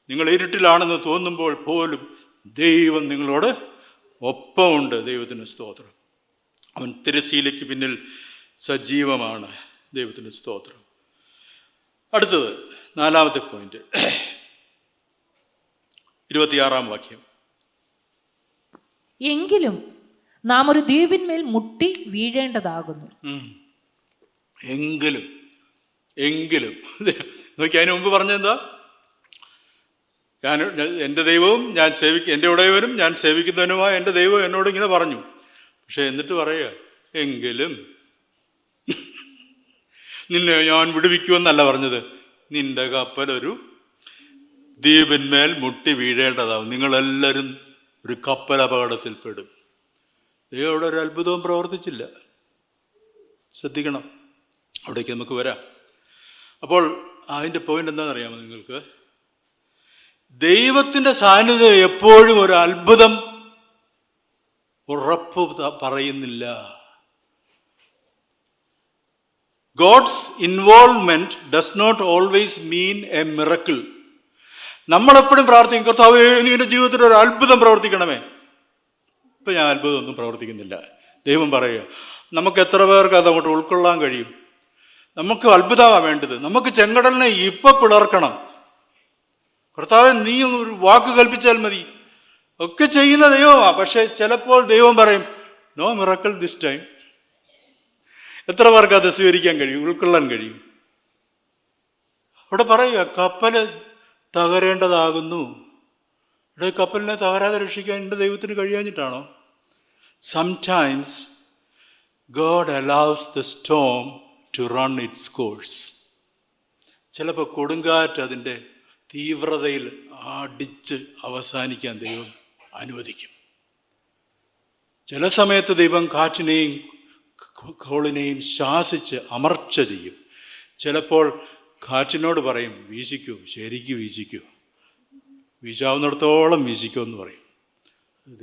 നിങ്ങൾ ഇരുട്ടിലാണെന്ന് തോന്നുമ്പോൾ പോലും ദൈവം നിങ്ങളോട് ഒപ്പമുണ്ട്. ദൈവത്തിന് സ്തോത്രം. അവൻ തിരശ്ശീലയ്ക്ക് പിന്നിൽ സജീവമാണ്. ദൈവത്തിന് സ്തോത്രം. അടുത്തത് 4-ാമത്തെ പോയിന്റ്, 26-ാം വാക്യം. എങ്കിലും നാം ഒരു ദ്വീപിന്മേൽ മുട്ടി വീഴേണ്ടതാകുന്നു. എങ്കിലും നോക്കി, അതിന് മുമ്പ് പറഞ്ഞെന്താ? എൻ്റെ ദൈവവും ഞാൻ എൻ്റെ ഉടയവനും ഞാൻ സേവിക്കുന്നവനുമായ എൻ്റെ ദൈവം എന്നോട് ഇങ്ങനെ പറഞ്ഞു. പക്ഷെ എന്നിട്ട് പറയുക, എങ്കിലും നിന്നെ ഞാൻ വിടുവിക്കുമെന്നല്ല പറഞ്ഞത്. നിന്റെ കപ്പലൊരു ദ്വീപിന്മേൽ മുട്ടി വീഴേണ്ടതാവും. നിങ്ങളെല്ലാവരും ഒരു കപ്പൽ അപകടത്തിൽപ്പെടും. ദൈവം അവിടെ ഒരു അത്ഭുതവും പ്രവർത്തിച്ചില്ല. ശ്രദ്ധിക്കണം. അവിടേക്ക് നമുക്ക് വരാം. അപ്പോൾ അതിൻ്റെ പോയിന്റ് എന്താണെന്നറിയാമോ നിങ്ങൾക്ക്? ദൈവത്തിൻ്റെ സാന്നിധ്യം എപ്പോഴും ഒരു അത്ഭുതം ഉറപ്പ് പറയുന്നില്ല. God's involvement does not always mean a miracle. നമ്മളെപ്പോഴും പ്രാർത്ഥിക്കും, കർത്താവേ നീ എൻ്റെ ജീവിതത്തിൽ ഒരു അത്ഭുതം പ്രവർത്തിക്കണമേ. ഇപ്പം ഞാൻ അത്ഭുതമൊന്നും പ്രവർത്തിക്കുന്നില്ല. ദൈവം പറയുക, നമുക്ക് എത്ര പേർക്ക് അതങ്ങോട്ട് ഉൾക്കൊള്ളാൻ കഴിയും? നമുക്ക് അത്ഭുതമാണ് വേണ്ടത്. നമുക്ക് ചെങ്കടലിനെ ഇപ്പം പിളർക്കണം. കർത്താവേ നീ ഒരു വാക്ക് കൽപ്പിച്ചാൽ മതി. ഒക്കെ ചെയ്യുന്ന ദൈവമാണ്. പക്ഷെ ചിലപ്പോൾ ദൈവം പറയും, നോ മിറക്കിൾ ദിസ് ടൈം. എത്ര പേർക്ക് അത് സ്വീകരിക്കാൻ കഴിയും, ഉൾക്കൊള്ളാൻ കഴിയും? അവിടെ പറയുക, കപ്പല് തകരേണ്ടതാകുന്നു. ഇവിടെ കപ്പലിനെ തകരാതെ രക്ഷിക്കാൻ എൻ്റെ ദൈവത്തിന് കഴിയാഞ്ഞിട്ടാണോ? Sometimes God allows the storm to run its course. ചിലപ്പോൾ കൊടുങ്കാറ്റ് അതിൻ്റെ തീവ്രതയിൽ അടിച്ച് അവസാനിക്കാൻ ദൈവം അനുവദിക്കും. ചില സമയത്ത് ദൈവം കാറ്റിനെയും കോളിനെയും ശാസിച്ച് അമർച്ച ചെയ്യും. ചിലപ്പോൾ കാറ്റിനോട് പറയും, വീശിക്കൂ, ശരിക്ക് വീശിക്കൂ, വീശാവുന്നിടത്തോളം വീശിക്കൂ എന്ന് പറയും.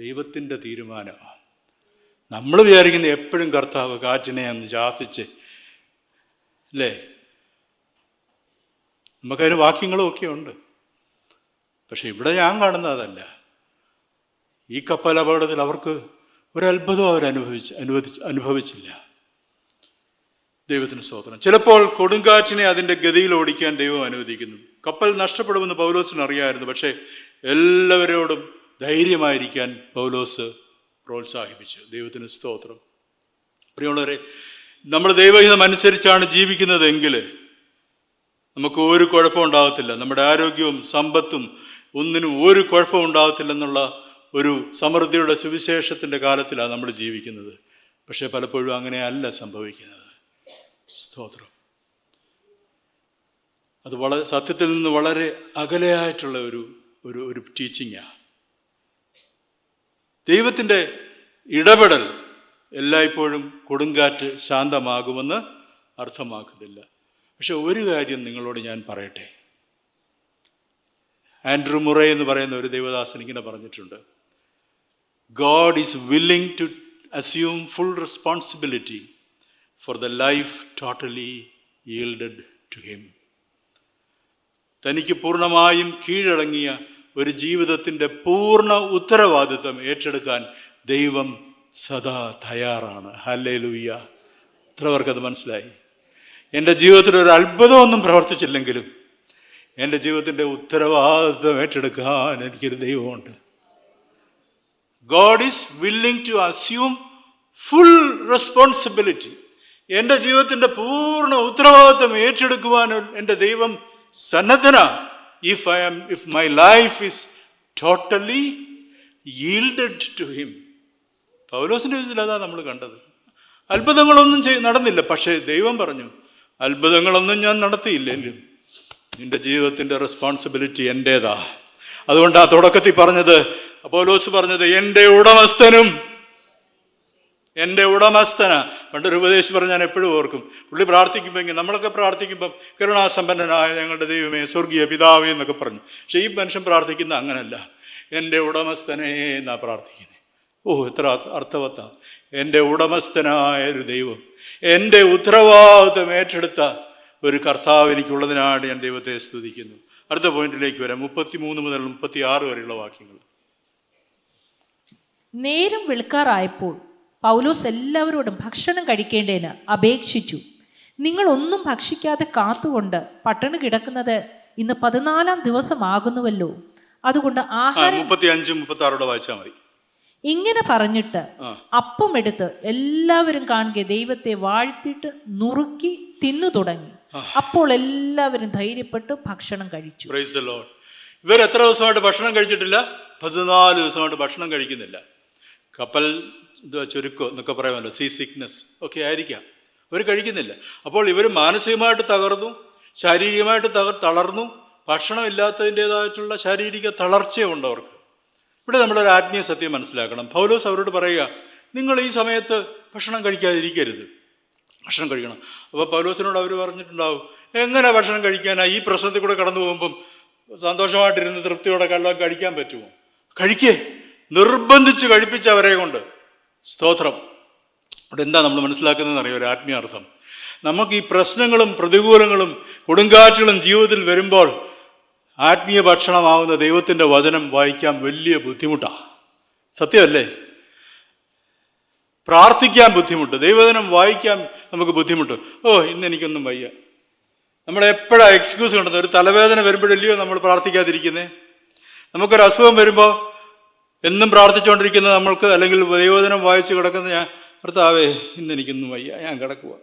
ദൈവത്തിൻ്റെ തീരുമാനമാണ്. നമ്മൾ വിചാരിക്കുന്ന എപ്പോഴും കർത്താവ് കാറ്റിനെ ഒന്ന് ശാസിച്ച്, അല്ലേ? നമുക്കതിന് വാക്യങ്ങളും ഒക്കെ ഉണ്ട്. പക്ഷെ ഇവിടെ ഞാൻ കാണുന്നത് അതല്ല. ഈ കപ്പൽ അപകടത്തിൽ അവർക്ക് ഒരത്ഭുതം അനുഭവിച്ചില്ല. ദൈവത്തിന് സ്തോത്രം. ചിലപ്പോൾ കൊടുങ്കാറ്റിനെ അതിൻ്റെ ഗതിയിൽ ഓടിക്കാൻ ദൈവം അനുവദിക്കുന്നു. കപ്പൽ നഷ്ടപ്പെടുമെന്ന് പൗലോസിന് അറിയാമായിരുന്നു. പക്ഷേ എല്ലാവരോടും ധൈര്യമായിരിക്കാൻ പൗലോസ് പ്രോത്സാഹിപ്പിച്ചു. ദൈവത്തിന് സ്തോത്രം. പ്രിയമുള്ളവരെ, നമ്മൾ ദൈവഹിതം അനുസരിച്ചാണ് ജീവിക്കുന്നതെങ്കിൽ നമുക്ക് ഒരു കുഴപ്പവും ഉണ്ടാകത്തില്ല. നമ്മുടെ ആരോഗ്യവും സമ്പത്തും ഒന്നിനും ഒരു കുഴപ്പവും ഉണ്ടാകത്തില്ലെന്നുള്ള ഒരു സമൃദ്ധിയുടെ സുവിശേഷത്തിൻ്റെ കാലത്തിലാണ് നമ്മൾ ജീവിക്കുന്നത്. പക്ഷേ പലപ്പോഴും അങ്ങനെയല്ല സംഭവിക്കുന്നത്. സ്തോത്രം. അത് സത്യത്തിൽ നിന്ന് വളരെ അകലെയായിട്ടുള്ള ഒരു ടീച്ചിങ്ങാണ്. ദൈവത്തിൻ്റെ ഇടപെടൽ എല്ലായ്പ്പോഴും കൊടുങ്കാറ്റ് ശാന്തമാകുമെന്ന് അർത്ഥമാക്കുന്നില്ല. പക്ഷെ ഒരു കാര്യം നിങ്ങളോട് ഞാൻ പറയട്ടെ. ആൻഡ്രൂ മുറേ എന്ന് പറയുന്ന ഒരു ദൈവദാസൻ ഇങ്ങനെ പറഞ്ഞിട്ടുണ്ട്, God is willing to assume full responsibility for the life totally yielded to him. തനിക്ക് പൂർണ്ണമായും കീഴടങ്ങിയ ഒരു ജീവിതത്തിൻ്റെ പൂർണ്ണ ഉത്തരവാദിത്വം ഏറ്റെടുക്കാൻ ദൈവം സദാ തയ്യാറാണ്. ഹല്ലേലൂയ. എത്ര പേർക്കത് മനസ്സിലായി? എൻ്റെ ജീവിതത്തിൽ ഒരു അത്ഭുതമൊന്നും പ്രവർത്തിച്ചില്ലെങ്കിലും എൻ്റെ ജീവിതത്തിൻ്റെ ഉത്തരവാദിത്വം ഏറ്റെടുക്കാൻ എനിക്കൊരു ദൈവമുണ്ട്. God is willing to assume full responsibility. എൻ്റെ ജീവിതത്തിൻ്റെ പൂർണ്ണ ഉത്തരവാദിത്വം ഏറ്റെടുക്കുവാൻ എൻ്റെ ദൈവം സന്നദ്ധനാ. If my life is totally yielded to him. പൗലോസിൻ്റെ വിഷയത്തിൽ അതാ നമ്മൾ കണ്ടത്. അത്ഭുതങ്ങളൊന്നും നടന്നില്ല. പക്ഷേ ദൈവം പറഞ്ഞു, അത്ഭുതങ്ങളൊന്നും ഞാൻ നടത്തിയില്ലെങ്കിലും നിന്റെ ജീവിതത്തിൻ്റെ റെസ്പോൺസിബിലിറ്റി എൻ്റേതാ. അതുകൊണ്ട് ആ തുടക്കത്തിൽ പറഞ്ഞത്, പൗലോസ് പറഞ്ഞത്, എൻ്റെ ഉടമസ്ഥനാ. പണ്ടൊരു ഉപദേശം പറഞ്ഞ് ഞാൻ എപ്പോഴും ഓർക്കും. പുള്ളി പ്രാർത്ഥിക്കുമ്പോൾ, നമ്മളൊക്കെ പ്രാർത്ഥിക്കുമ്പം കരുണാസമ്പന്നനായ ഞങ്ങളുടെ ദൈവമേ, സ്വർഗീയ പിതാവേ എന്നൊക്കെ പറഞ്ഞു. പക്ഷെ ഈ മനുഷ്യൻ പ്രാർത്ഥിക്കുന്ന അങ്ങനല്ല. എൻ്റെ ഉടമസ്ഥനെ എന്നാ പ്രാർത്ഥിക്കുന്നത്. ഓ, എത്ര അർത്ഥവത്താ. എൻ്റെ ഉടമസ്ഥനായ ഒരു ദൈവം, എൻ്റെ ഉത്തരവാദിത്വം ഏറ്റെടുത്ത ഒരു കർത്താവ് എനിക്കുള്ളതിനാണ് ഞാൻ ദൈവത്തെ സ്തുതിക്കുന്നു. അടുത്ത പോയിന്റിലേക്ക് വരാം. 33 മുതൽ 36 വരെയുള്ള വാക്യങ്ങൾ. നേരം വെളുക്കാറായപ്പോൾ പൗലോസ് എല്ലാവരോടും ഭക്ഷണം കഴിക്കേണ്ടതിന് അപേക്ഷിച്ചു. നിങ്ങൾ ഒന്നും ഭക്ഷിക്കാതെ കാത്തുകൊണ്ട് പട്ടിണി കിടക്കുന്നത് ഇന്ന് 14-ാം ദിവസമാകുന്നുവല്ലോ. അതുകൊണ്ട് ആഹാരം 35-36 വായിച്ചാൽ മതി. ഇങ്ങനെ പറഞ്ഞിട്ട് അപ്പം എടുത്ത് എല്ലാവരും കാണുക ദൈവത്തെ വാഴ്ത്തിയിട്ട് നുറുക്കി തിന്നു തുടങ്ങി. അപ്പോൾ എല്ലാവരും ധൈര്യപ്പെട്ട് ഭക്ഷണം കഴിച്ചു. Price the Lord. ഇവർ എത്ര ദിവസമായിട്ട് ഭക്ഷണം കഴിച്ചിട്ടില്ല? 14 ദിവസമായിട്ട് ഭക്ഷണം കഴിക്കുന്നില്ല. കപ്പൽ ചുരുക്കോ എന്നൊക്കെ പറയുമല്ലോ, സീ സിക്നെസ് ഒക്കെ ആയിരിക്കാം. അവർ കഴിക്കുന്നില്ല. അപ്പോൾ ഇവർ മാനസികമായിട്ട് തകർന്നു, ശാരീരികമായിട്ട് തളർന്നു. ഭക്ഷണം ഇല്ലാത്തതിൻ്റെതായിട്ടുള്ള ശാരീരിക തളർച്ചയുണ്ട് അവർക്ക്. ഇവിടെ നമ്മളൊരു ആത്മീയ സത്യം മനസ്സിലാക്കണം. പൗലോസ് അവരോട് പറയുക, നിങ്ങൾ ഈ സമയത്ത് ഭക്ഷണം കഴിക്കാതിരിക്കരുത്, ഭക്ഷണം കഴിക്കണം. അപ്പോൾ പൗലോസിനോട് അവർ പറഞ്ഞിട്ടുണ്ടാവും, എങ്ങനെ ഭക്ഷണം കഴിക്കാനാ? ഈ പ്രശ്നത്തിൽ കൂടെ കടന്നു പോകുമ്പം സന്തോഷമായിട്ടിരുന്ന് തൃപ്തിയോടെ കള്ളം കഴിക്കാൻ പറ്റുമോ? കഴിക്കേ, നിർബന്ധിച്ച് കഴിപ്പിച്ചവരെ കൊണ്ട്. സ്തോത്രം. അവിടെ എന്താ നമ്മൾ മനസ്സിലാക്കുന്നതെന്ന് അറിയാം, ഒരു ആത്മീയാർത്ഥം. നമുക്ക് ഈ പ്രശ്നങ്ങളും പ്രതികൂലങ്ങളും കൊടുങ്കാറ്റുകളും ജീവിതത്തിൽ വരുമ്പോൾ ആത്മീയ ഭക്ഷണമാവുന്ന ദൈവത്തിൻ്റെ വചനം വായിക്കാൻ വലിയ ബുദ്ധിമുട്ടാണ്. സത്യമല്ലേ? പ്രാർത്ഥിക്കാൻ ബുദ്ധിമുട്ട്, ദൈവവചനം വായിക്കാൻ നമുക്ക് ബുദ്ധിമുട്ട്. ഇന്ന് എനിക്കൊന്നും വയ്യ. നമ്മളെപ്പോഴാണ് എക്സ്ക്യൂസ് കണ്ടത്? ഒരു തലവേദന വരുമ്പോഴല്ലയോ നമ്മൾ പ്രാർത്ഥിക്കാതിരിക്കുന്നത്? നമുക്കൊരു അസുഖം വരുമ്പോൾ എന്നും പ്രാർത്ഥിച്ചുകൊണ്ടിരിക്കുന്ന നമ്മൾക്ക്, അല്ലെങ്കിൽ ദൈവവചനം വായിച്ച് കിടക്കുന്ന ഞാൻ, ഭർത്താവേ ഇന്നെനിക്കൊന്നും വയ്യ, ഞാൻ കിടക്കുക.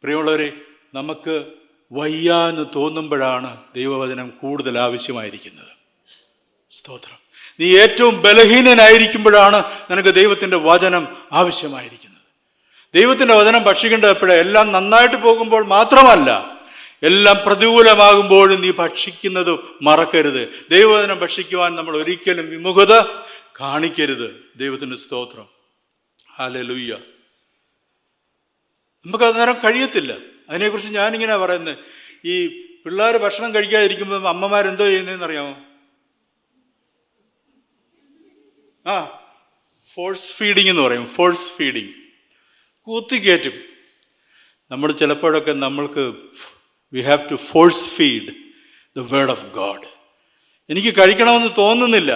പ്രിയമുള്ളവരെ, നമുക്ക് വയ്യാന്ന് തോന്നുമ്പോഴാണ് ദൈവവചനം കൂടുതൽ ആവശ്യമായിരിക്കുന്നത്. സ്തോത്രം. നീ ഏറ്റവും ബലഹീനനായിരിക്കുമ്പോഴാണ് നിനക്ക് ദൈവത്തിൻ്റെ വചനം ആവശ്യമായിരിക്കുന്നത്. ദൈവത്തിൻ്റെ വചനം ഭക്ഷിക്കേണ്ടത് എപ്പോഴേ? എല്ലാം നന്നായിട്ട് പോകുമ്പോൾ മാത്രമല്ല, എല്ലാം പ്രതികൂലമാകുമ്പോഴും നീ ഭക്ഷിക്കുന്നത് മറക്കരുത്. ദൈവവചനം ഭക്ഷിക്കുവാൻ നമ്മൾ ഒരിക്കലും വിമുഖത കാണിക്കരുത്. ദൈവത്തിൻ്റെ സ്തോത്രം. ഹല്ലേലൂയ. നമുക്ക് അന്നേരം കഴിയത്തില്ല. അതിനെക്കുറിച്ച് ഞാനിങ്ങനെ പറയുന്നത്, ഈ പിള്ളേർ ഭക്ഷണം കഴിക്കാതിരിക്കുമ്പോൾ അമ്മമാരെന്തോ ചെയ്യുന്നതെന്ന് അറിയാമോ? ഫോഴ്സ് ഫീഡിങ് എന്ന് പറയും. ഫോഴ്സ് ഫീഡിങ്, കൂത്തിക്കയറ്റും. നമ്മൾ ചിലപ്പോഴൊക്കെ നമ്മൾക്ക് we have to force feed the word of God. എനിക്ക് കഴിക്കണമെന്ന് തോന്നുന്നില്ല,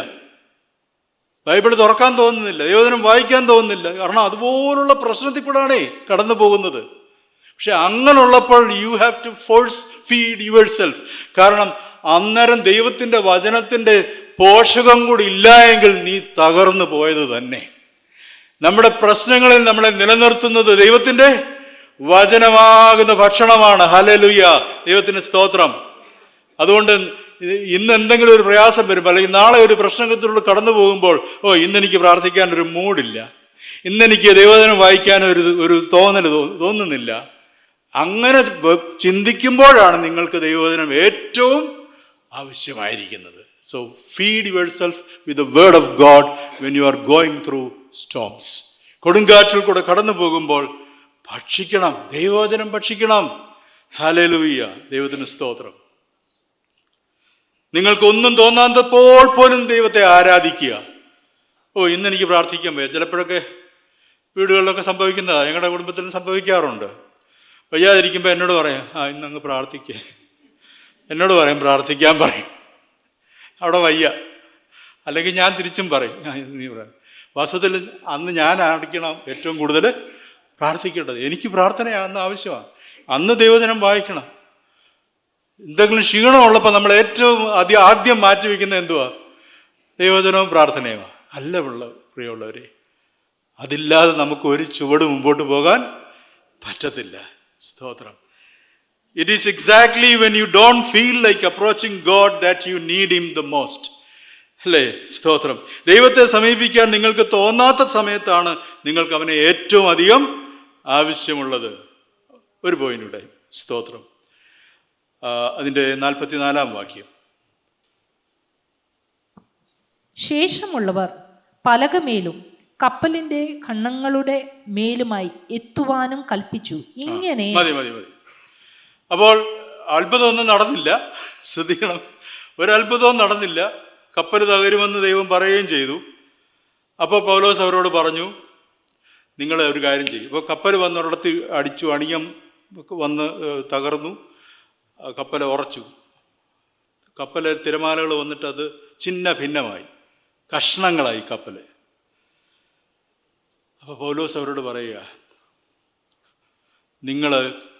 ബൈബിൾ തുറക്കാൻ തോന്നുന്നില്ല, ദൈവവചനം വായിക്കാൻ തോന്നുന്നില്ല. കാരണം അതുപോലുള്ള പ്രശ്നത്തിൽ കൂടാണേ കടന്നു പോകുന്നത്. പക്ഷെ അങ്ങനെയുള്ളപ്പോൾ you have to force feed yourself. കാരണം അന്നേരം ദൈവത്തിൻ്റെ വചനത്തിൻ്റെ പോഷകം കൂടി ഇല്ല എങ്കിൽ നീ തകർന്നു പോയത് തന്നെ. നമ്മുടെ പ്രശ്നങ്ങളിൽ നമ്മളെ നിലനിർത്തുന്നത് ദൈവത്തിൻ്റെ വചനമാകുന്ന ഭക്ഷണമാണ്. ഹല്ലേലൂയ. ദൈവത്തിന് സ്തോത്രം. അതുകൊണ്ട് ഇന്ന് എന്തെങ്കിലും ഒരു പ്രയാസം വരുമ്പോൾ, അല്ലെങ്കിൽ നാളെ ഒരു പ്രശ്നത്തിലൂടെ കടന്നു പോകുമ്പോൾ, ഇന്നെനിക്ക് പ്രാർത്ഥിക്കാൻ ഒരു മൂഡില്ല, ഇന്നെനിക്ക് ദൈവവചനം വായിക്കാൻ ഒരു തോന്നൽ തോന്നുന്നില്ല, അങ്ങനെ ചിന്തിക്കുമ്പോഴാണ് നിങ്ങൾക്ക് ദൈവവചനം ഏറ്റവും ആവശ്യമായിരിക്കുന്നത്. So feed yourself with the word of God when you are going through storms. കൊടുങ്കാറ്റിൽ കൂടെ കടന്നു പോകുമ്പോൾ ഭക്ഷിക്കണം, ദൈവവചനം ഭക്ഷിക്കണം. ഹല്ലേലൂയ. ദൈവത്തിന് സ്തോത്രം. നിങ്ങൾക്കൊന്നും തോന്നാത്തപ്പോൾ പോലും ദൈവത്തെ ആരാധിക്കുക. ഇന്നെനിക്ക് പ്രാർത്ഥിക്കാൻ വയ്യ. ചിലപ്പോഴൊക്കെ വീടുകളിലൊക്കെ സംഭവിക്കുന്നതാണ്, ഞങ്ങളുടെ കുടുംബത്തിലും സംഭവിക്കാറുണ്ട്. വയ്യാതിരിക്കുമ്പോൾ എന്നോട് പറയാം, ഇന്നങ്ങ് പ്രാർത്ഥിക്കുക. എന്നോട് പറയും, പ്രാർത്ഥിക്കാൻ പറയും. അവിടെ വയ്യ. അല്ലെങ്കിൽ ഞാൻ തിരിച്ചും പറയും, നീ പറയാം. വാസ്തവത്തിൽ അന്ന് ഞാനായിരിക്കണം ഏറ്റവും കൂടുതൽ പ്രാർത്ഥിക്കേണ്ടത്. എനിക്ക് പ്രാർത്ഥനയാണ് അന്ന് ആവശ്യമാണ്. അന്ന് ദൈവവചനം വായിക്കണം. എന്തെങ്കിലും ക്ഷീണമുള്ളപ്പോൾ നമ്മൾ ഏറ്റവും ആദ്യം മാറ്റിവെക്കുന്നത് എന്തുവാ? ദൈവവചനവും പ്രാർത്ഥനയുമാണ്. അല്ല പ്രിയമുള്ളവരെ, അതില്ലാതെ നമുക്ക് ഒരു ചുവട് മുമ്പോട്ട് പോകാൻ പറ്റത്തില്ല. സ്തോത്രം. It is exactly when you don't feel like approaching God that you need Him the most. അല്ലേ? സ്തോത്രം. ദൈവത്തെ സമീപിക്കാൻ നിങ്ങൾക്ക് തോന്നാത്ത സമയത്താണ് നിങ്ങൾക്ക് അവനെ ഏറ്റവും അധികം ആവശ്യമുള്ളത്. ഒരു പോയിന്റ് ഇവിടെ. സ്തോത്രം. അതിൻ്റെ 44-ാം വാക്യം. ശേഷമുള്ളവർ പലകമേലും കപ്പലിന്റെ ഖണ്ണങ്ങളുടെ മേലുമായി എത്തുവാനും കൽപ്പിച്ചു. ഇങ്ങനെ മതി. അപ്പോൾ അത്ഭുതമൊന്നും നടന്നില്ല. ശ്രദ്ധിക്കണം, ഒരത്ഭുതവും നടന്നില്ല. കപ്പൽ തകരുമെന്ന് ദൈവം പറയുകയും ചെയ്തു. അപ്പോൾ പൗലോസ് അവരോട് പറഞ്ഞു, നിങ്ങൾ ഒരു കാര്യം ചെയ്യും. ഇപ്പോൾ കപ്പൽ വന്നൊരിടത്ത് അടിച്ചു, അണിയം വന്ന് തകർന്നു, കപ്പൽ ഉറച്ചു. കപ്പൽ തിരമാലകൾ വന്നിട്ട് അത് ചിന്ന ഭിന്നമായി, കഷ്ണങ്ങളായി കപ്പൽ. അപ്പോൾ പൗലോസ് അവരോട് പറയുക, നിങ്ങൾ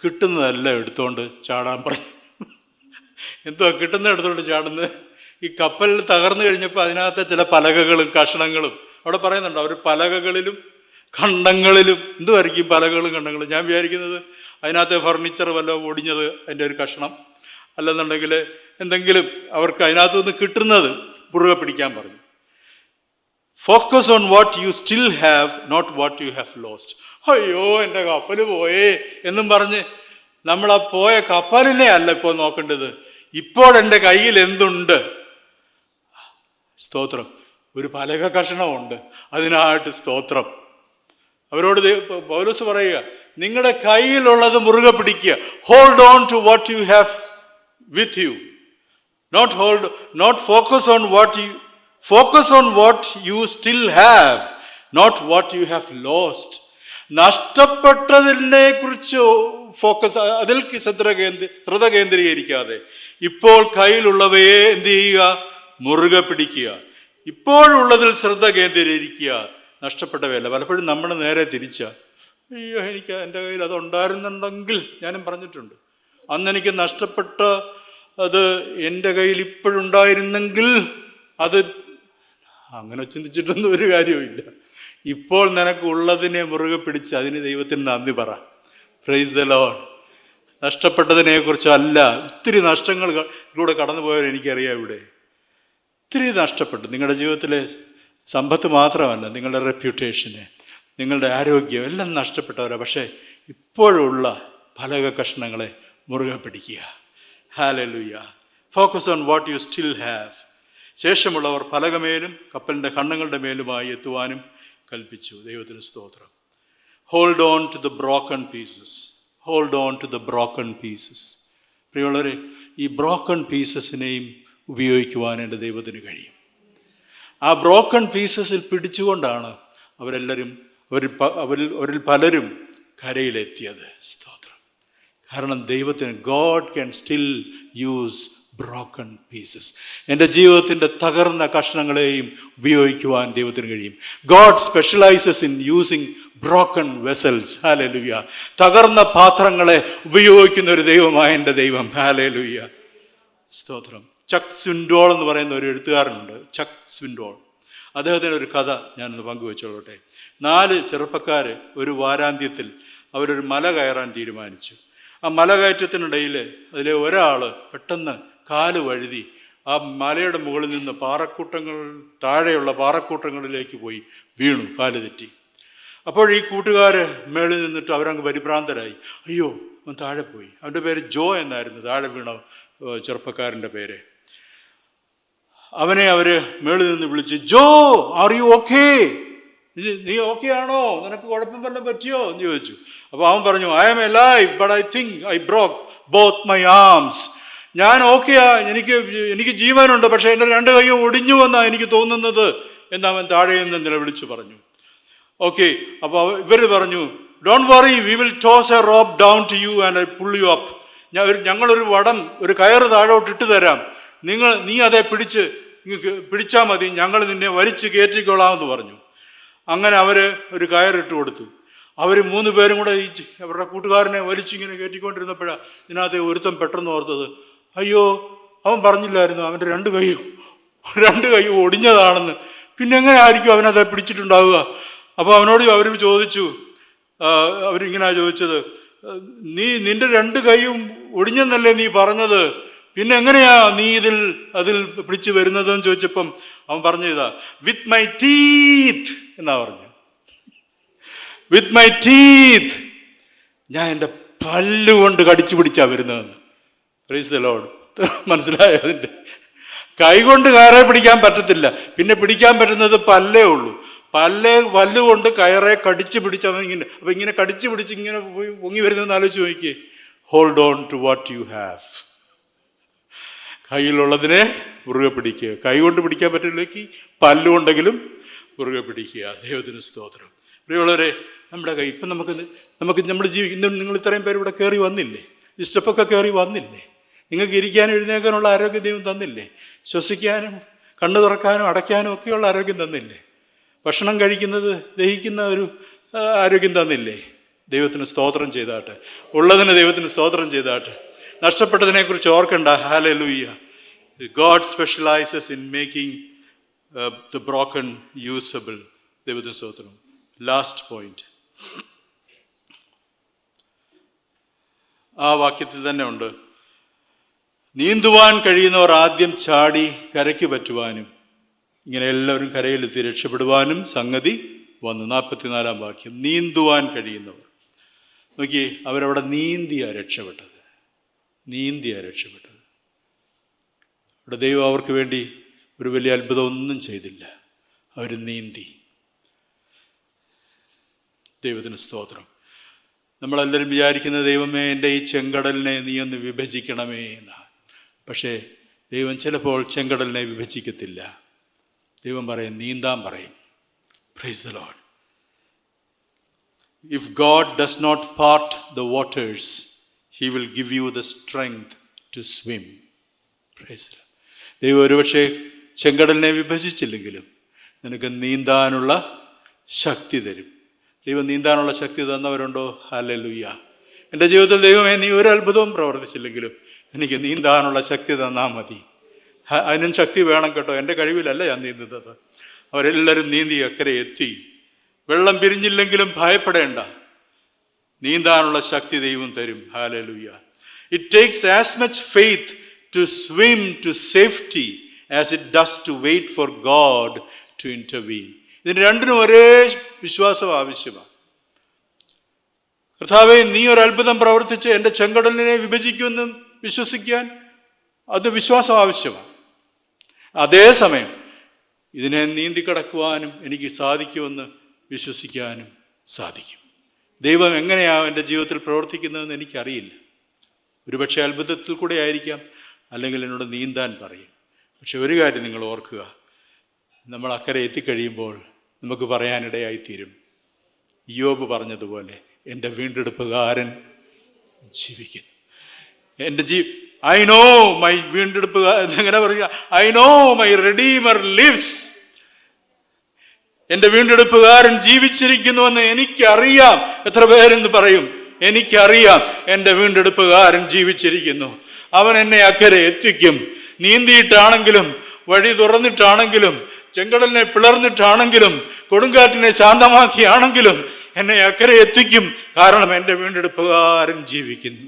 കിട്ടുന്നതെല്ലാം എടുത്തുകൊണ്ട് ചാടാൻ പറഞ്ഞു. എന്തുവാ കിട്ടുന്ന എടുത്തുകൊണ്ട് ചാടുന്നത്? ഈ കപ്പൽ തകർന്നു കഴിഞ്ഞപ്പോൾ അതിനകത്തെ ചില പലകകളും കഷണങ്ങളും അവിടെ പറയുന്നുണ്ട്. അവർ പലകകളിലും ഖണ്ഡങ്ങളിലും, എന്തുമായിരിക്കും പലകകളും ഖണ്ഡങ്ങളും? ഞാൻ വിചാരിക്കുന്നത് അതിനകത്തെ ഫർണിച്ചർ വല്ലതും ഒടിഞ്ഞത് അതിൻ്റെ ഒരു കഷ്ണം, അല്ലെന്നുണ്ടെങ്കിൽ എന്തെങ്കിലും അവർക്ക് അതിനകത്തു നിന്ന് കിട്ടുന്നത് പുറകെ പിടിക്കാൻ പറഞ്ഞു. Focus on what you still have, not what you have lost. അയ്യോ എൻ്റെ കപ്പൽ പോയേ എന്നും പറഞ്ഞ് നമ്മൾ ആ പോയ കപ്പലിനെ അല്ല ഇപ്പോൾ നോക്കേണ്ടത്, ഇപ്പോൾ എൻ്റെ കയ്യിൽ എന്തുണ്ട്. സ്തോത്രം. ഒരു പലക കഷണമുണ്ട്, അതിനായിട്ട് സ്തോത്രം. അവരോട് പൗലോസ് പറയുക, നിങ്ങളുടെ കയ്യിലുള്ളത് മുറുകെ പിടിക്കുക. Hold on to what you have with you, not focus on what you still have, not what you have lost. നഷ്ടപ്പെട്ടതിനെ കുറിച്ച് ഫോക്കസ്, അതിൽ ശ്രദ്ധ കേന്ദ്രീകരിക്കാതെ ഇപ്പോൾ കയ്യിലുള്ളവയെ എന്ത് ചെയ്യുക? മുറുകെ പിടിക്കുക. ഇപ്പോഴുള്ളതിൽ ശ്രദ്ധ കേന്ദ്രീകരിക്കുക, നഷ്ടപ്പെട്ടവയല്ല. പലപ്പോഴും നമ്മൾ നേരെ തിരിച്ച, അയ്യോ എനിക്ക് എൻ്റെ കയ്യിൽ അതുണ്ടായിരുന്നുണ്ടെങ്കിൽ, ഞാനും പറഞ്ഞിട്ടുണ്ട്, അന്നെനിക്ക് നഷ്ടപ്പെട്ട അത് എൻ്റെ കയ്യിൽ ഇപ്പോഴുണ്ടായിരുന്നെങ്കിൽ അത്, അങ്ങനെ ചിന്തിച്ചിട്ടൊന്നും ഒരു കാര്യവുമില്ല. ഇപ്പോൾ നിനക്കുള്ളതിനെ മുറുകെ പിടിച്ച് അതിന് ദൈവത്തിന് നന്ദി പറ. Price the Lord. നഷ്ടപ്പെട്ടതിനെ കുറിച്ചല്ല, ഒത്തിരി നഷ്ടങ്ങളിലൂടെ കടന്നു പോയവർ എനിക്കറിയാം. ഇവിടെ ഒത്തിരി നഷ്ടപ്പെട്ടു. നിങ്ങളുടെ ജീവിതത്തിലെ സമ്പത്ത് മാത്രമല്ല, നിങ്ങളുടെ റെപ്യൂട്ടേഷന്, നിങ്ങളുടെ ആരോഗ്യം എല്ലാം നഷ്ടപ്പെട്ടവരാണ്. പക്ഷേ ഇപ്പോഴുള്ള ഫലക കഷ്ണങ്ങളെ മുറുകെ പിടിക്കുക. Hallelujah. Focus on what you still have. ശേഷമുള്ളവർ ഫലകമേലും കപ്പലിൻ്റെ കണ്ണങ്ങളുടെ മേലുമായി എത്തുവാനും കൽപ്പിച്ചു. ദൈവത്തിന് സ്തോത്രം. Hold on to the broken pieces. Hold on to the broken pieces. പ്രിയമുള്ളവരെ, ഈ ബ്രോക്കൺ പീസസിനെയും ഉപയോഗിക്കുവാൻ എൻ്റെ ദൈവത്തിന് കഴിയും. ആ ബ്രോക്കൺ പീസസിൽ പിടിച്ചുകൊണ്ടാണ് അവരെല്ലാവരും അവരിൽ പലരും കരയിലെത്തിയത്. സ്തോത്രം. കാരണം ദൈവത്തിന്, God can still use broken pieces. എൻ്റെ ജീവിതത്തിൻ്റെ തകർന്ന കഷ്ണങ്ങളെയും ഉപയോഗിക്കുവാൻ ദൈവത്തിന് കഴിയും. God specialises in using broken vessels. Hallelujah. തകർന്ന പാത്രങ്ങളെ ഉപയോഗിക്കുന്ന ഒരു ദൈവമായ എൻ്റെ ദൈവം. ഹല്ലേലൂയ. സ്തോത്രം. ചക്ക് സ്വിൻഡോൾ എന്ന് പറയുന്ന ഒരു എഴുത്തുകാരനുണ്ട്, ചക്ക് സ്വിൻഡോൾ. അദ്ദേഹത്തിൻ്റെ ഒരു കഥ ഞാനൊന്ന് പങ്കുവെച്ചോളട്ടെ. 4 ചെറുപ്പക്കാർ ഒരു വാരാന്ത്യത്തിൽ അവരൊരു മല കയറാൻ തീരുമാനിച്ചു. ആ മല കയറ്റത്തിനിടയിൽ അതിലെ ഒരാൾ പെട്ടെന്ന് കാല് വഴുതി ആ മലയുടെ മുകളിൽ നിന്ന് താഴെയുള്ള പാറക്കൂട്ടങ്ങളിലേക്ക് പോയി വീണു, കാല് തെറ്റി. അപ്പോൾ ഈ കൂട്ടുകാർ മേളിൽ നിന്നിട്ട് അവരങ്ങ് പരിഭ്രാന്തരായി. അയ്യോ, അവൻ താഴെ പോയി. അവൻ്റെ പേര് ജോ എന്നായിരുന്നു, താഴെ വീണ ചെറുപ്പക്കാരൻ്റെ പേര്. അവനെ അവർ മേളിൽ നിന്ന് വിളിച്ച്, ജോ, ആർ യു ഓക്കേ? നീ ഓക്കെ ആണോ? നിനക്ക് കുഴപ്പം വല്ലതും പറ്റിയോ എന്ന് ചോദിച്ചു. അപ്പോൾ അവൻ പറഞ്ഞു, I am alive but I think I broke both my arms. ഞാൻ ഓക്കെയാ, എനിക്ക് ജീവനുണ്ട്, പക്ഷേ എൻ്റെ 2 കൈയും ഒടിഞ്ഞു എന്നാണ് എനിക്ക് തോന്നുന്നത് എന്ന് അവൻ താഴെ നിന്ന് നിലവിളിച്ചു പറഞ്ഞു. ഓക്കെ, അപ്പോൾ ഇവർ പറഞ്ഞു, don't worry, we will toss a rope down to you and I pull you up. ഞങ്ങളൊരു ഒരു കയറ് താഴോട്ട് ഇട്ട് തരാം, നീ അതേ പിടിച്ചാൽ മതി, ഞങ്ങൾ നിന്നെ വലിച്ച് കയറ്റിക്കൊള്ളാമെന്ന് പറഞ്ഞു. അങ്ങനെ അവർ ഒരു കയറിട്ട് കൊടുത്തു. അവർ 3 പേരും കൂടെ അവരുടെ കൂട്ടുകാരനെ വലിച്ചിങ്ങനെ കയറ്റിക്കൊണ്ടിരുന്നപ്പോഴാണ് ഇതിനകത്ത് ഒരുത്തം പെട്ടെന്ന് ഓർത്തത്, അയ്യോ, അവൻ പറഞ്ഞില്ലായിരുന്നു അവൻ്റെ 2 കൈയും ഒടിഞ്ഞതാണെന്ന്, പിന്നെ എങ്ങനെ ആയിരിക്കും അവനത് പിടിച്ചിട്ടുണ്ടാവുക? അപ്പോൾ അവനോട് അവർ ചോദിച്ചു, അവരിങ്ങനെ ചോദിച്ചത്, നിന്റെ 2 കൈയും ഒടിഞ്ഞെന്നല്ലേ നീ പറഞ്ഞത്, പിന്നെ എങ്ങനെയാ നീ അതിൽ പിടിച്ചു വരുന്നതെന്ന് ചോദിച്ചപ്പം അവൻ പറഞ്ഞതാ, വിത്ത് മൈ ടീത്ത് എന്നാ പറഞ്ഞു. വിത്ത് മൈ ടീത്ത്, ഞാൻ എൻ്റെ പല്ലുകൊണ്ട് കടിച്ചു പിടിച്ചാ വരുന്നതെന്ന്. Price the Lord. മനസ്സിലായോ? അതിൻ്റെ കൈകൊണ്ട് കയറെ പിടിക്കാൻ പറ്റത്തില്ല, പിന്നെ പിടിക്കാൻ പറ്റുന്നത് പല്ലേ ഉള്ളൂ. പല്ലുകൊണ്ട് കയറെ കടിച്ചു പിടിച്ചവൻ ഇങ്ങനെ കടിച്ചു പിടിച്ച് ഇങ്ങനെ പൊങ്ങി വരുന്നതെന്ന് ആലോചിച്ച് നോക്കിയേ. Hold on to what you have. കയ്യിലുള്ളതിനെ മുറുകെ പിടിക്കുക. കൈ കൊണ്ട് പിടിക്കാൻ പറ്റില്ലെങ്കിൽ പല്ലുകൊണ്ടെങ്കിലും മുറുകെ പിടിക്കുക. ദൈവത്തിന് സ്തോത്രം. പ്രിയമുള്ളവരെ, നമ്മുടെ കൈ ഇപ്പം നമുക്ക് നമ്മുടെ നിങ്ങൾ ഇത്രയും പേര് ഇവിടെ കയറി വന്നില്ലേ? ഈ സ്റ്റെപ്പൊക്കെ കയറി വന്നില്ലേ? നിങ്ങൾക്ക് ഇരിക്കാനും എഴുന്നേക്കാനുള്ള ആരോഗ്യം ദൈവം തന്നില്ലേ? ശ്വസിക്കാനും കണ്ണു തുറക്കാനും അടയ്ക്കാനും ഒക്കെയുള്ള ആരോഗ്യം തന്നില്ലേ? ഭക്ഷണം കഴിക്കുന്നത് ദഹിക്കുന്ന ഒരു ആരോഗ്യം തന്നില്ലേ? ദൈവത്തിന് സ്തോത്രം ചെയ്താട്ടെ. ഉള്ളതിന് ദൈവത്തിന് സ്തോത്രം ചെയ്താട്ടെ. നഷ്ടപ്പെട്ടതിനെക്കുറിച്ച് ഓർക്കണ്ട. Hallelujah. God specializes in making the broken usable. ദൈവത്തിന് സ്തോത്രം. ലാസ്റ്റ് പോയിന്റ് ആ വാക്യത്തിൽ തന്നെ ഉണ്ട്. നീന്തുവാൻ കഴിയുന്നവർ ആദ്യം ചാടി കരയ്ക്ക് പറ്റുവാനും ഇങ്ങനെ എല്ലാവരും കരയിലെത്തി രക്ഷപ്പെടുവാനും സംഗതി വന്നു. 44-ാം വാക്യം. നീന്തുവാൻ കഴിയുന്നവർ. നോക്കിയേ, അവരവിടെ നീന്തിയാ രക്ഷപ്പെട്ടത്. അവിടെ ദൈവം അവർക്ക് വേണ്ടി ഒരു വലിയ അത്ഭുതം ഒന്നും ചെയ്തില്ല. അവർ നീന്തി. ദൈവത്തിന് സ്തോത്രം. നമ്മളെല്ലാവരും വിചാരിക്കുന്ന, ദൈവമേ എൻ്റെ ഈ ചെങ്കടലിനെ നീ ഒന്ന് വിഭജിക്കണമേ എന്നാണ്. പക്ഷേ ദൈവം ചിലപ്പോൾ ചെങ്കടലിനെ വിഭജിക്കത്തില്ല. ദൈവം പറയും, നീന്താൻ പറയും. Price the Lord. If God does not part the waters, He will give you the strength to swim. Praise the Lord. ദൈവം ഒരുപക്ഷെ ചെങ്കടലിനെ വിഭജിച്ചില്ലെങ്കിലും നിനക്ക് നീന്താനുള്ള ശക്തി തരും. ദൈവം നീന്താനുള്ള ശക്തി തന്നവരുണ്ടോ? ഹല്ലേലൂയ. എൻ്റെ ജീവിതത്തിൽ ദൈവമേ നീ ഒരു അത്ഭുതവും പ്രവർത്തിച്ചില്ലെങ്കിലും എനിക്ക് നീന്താനുള്ള ശക്തി തന്നാൽ മതി. അതിനും ശക്തി വേണം കേട്ടോ. എൻ്റെ കഴിവിലല്ല ഞാൻ നീന്തുന്നത്. അവരെല്ലാവരും നീന്തി അക്കരെ എത്തി. വെള്ളം പിരിഞ്ഞില്ലെങ്കിലും ഭയപ്പെടേണ്ട, നീന്താനുള്ള ശക്തി ദൈവം തരും. Hallelujah. It takes as much faith to swim to safety as it does to wait for God to intervene. ഇതിന് രണ്ടിനും ഒരേ വിശ്വാസം ആവശ്യമാണ്. കർത്താവേ, നീ ഒരു അത്ഭുതം പ്രവർത്തിച്ച് എൻ്റെ ചെങ്കടലിനെ വിഭജിക്കുമെന്ന് വിശ്വസിക്കാൻ അത് വിശ്വാസം ആവശ്യമാണ്. അതേസമയം ഇതിനെ നീന്തിക്കടക്കുവാനും എനിക്ക് സാധിക്കുമെന്ന് വിശ്വസിക്കാനും സാധിക്കും. ദൈവം എങ്ങനെയാണ് എൻ്റെ ജീവിതത്തിൽ പ്രവർത്തിക്കുന്നതെന്ന് എനിക്കറിയില്ല. ഒരുപക്ഷെ അത്ഭുതത്തിൽ കൂടെ ആയിരിക്കാം, അല്ലെങ്കിൽ എന്നോട് നീന്താൻ പറയും. പക്ഷെ ഒരു കാര്യം നിങ്ങൾ ഓർക്കുക, നമ്മൾ അക്കരെ എത്തിക്കഴിയുമ്പോൾ നമുക്ക് പറയാനിടയായിത്തീരും, യോബ് പറഞ്ഞതുപോലെ എൻ്റെ വീണ്ടെടുപ്പുകാരൻ ജീവിക്കുന്നു. എൻ്റെ ഐ നോ മൈ വീണ്ടെടുപ്പുകാരൻ, എങ്ങനെ പറയുക, I know my redeemer lives. എൻ്റെ വീണ്ടെടുപ്പുകാരൻ ജീവിച്ചിരിക്കുന്നുവെന്ന് എനിക്കറിയാം. എത്ര പേരെന്ന് പറയും, എനിക്കറിയാം എൻ്റെ വീണ്ടെടുപ്പുകാരൻ ജീവിച്ചിരിക്കുന്നു. അവൻ എന്നെ അക്കരെ എത്തിക്കും. നീന്തിയിട്ടാണെങ്കിലും, വഴി തുറന്നിട്ടാണെങ്കിലും, ചെങ്കടലിനെ പിളർന്നിട്ടാണെങ്കിലും, കൊടുങ്കാറ്റിനെ ശാന്തമാക്കിയാണെങ്കിലും എന്നെ അക്കരെ എത്തിക്കും. കാരണം എൻ്റെ വീണ്ടെടുപ്പുകാരൻ ജീവിക്കുന്നു.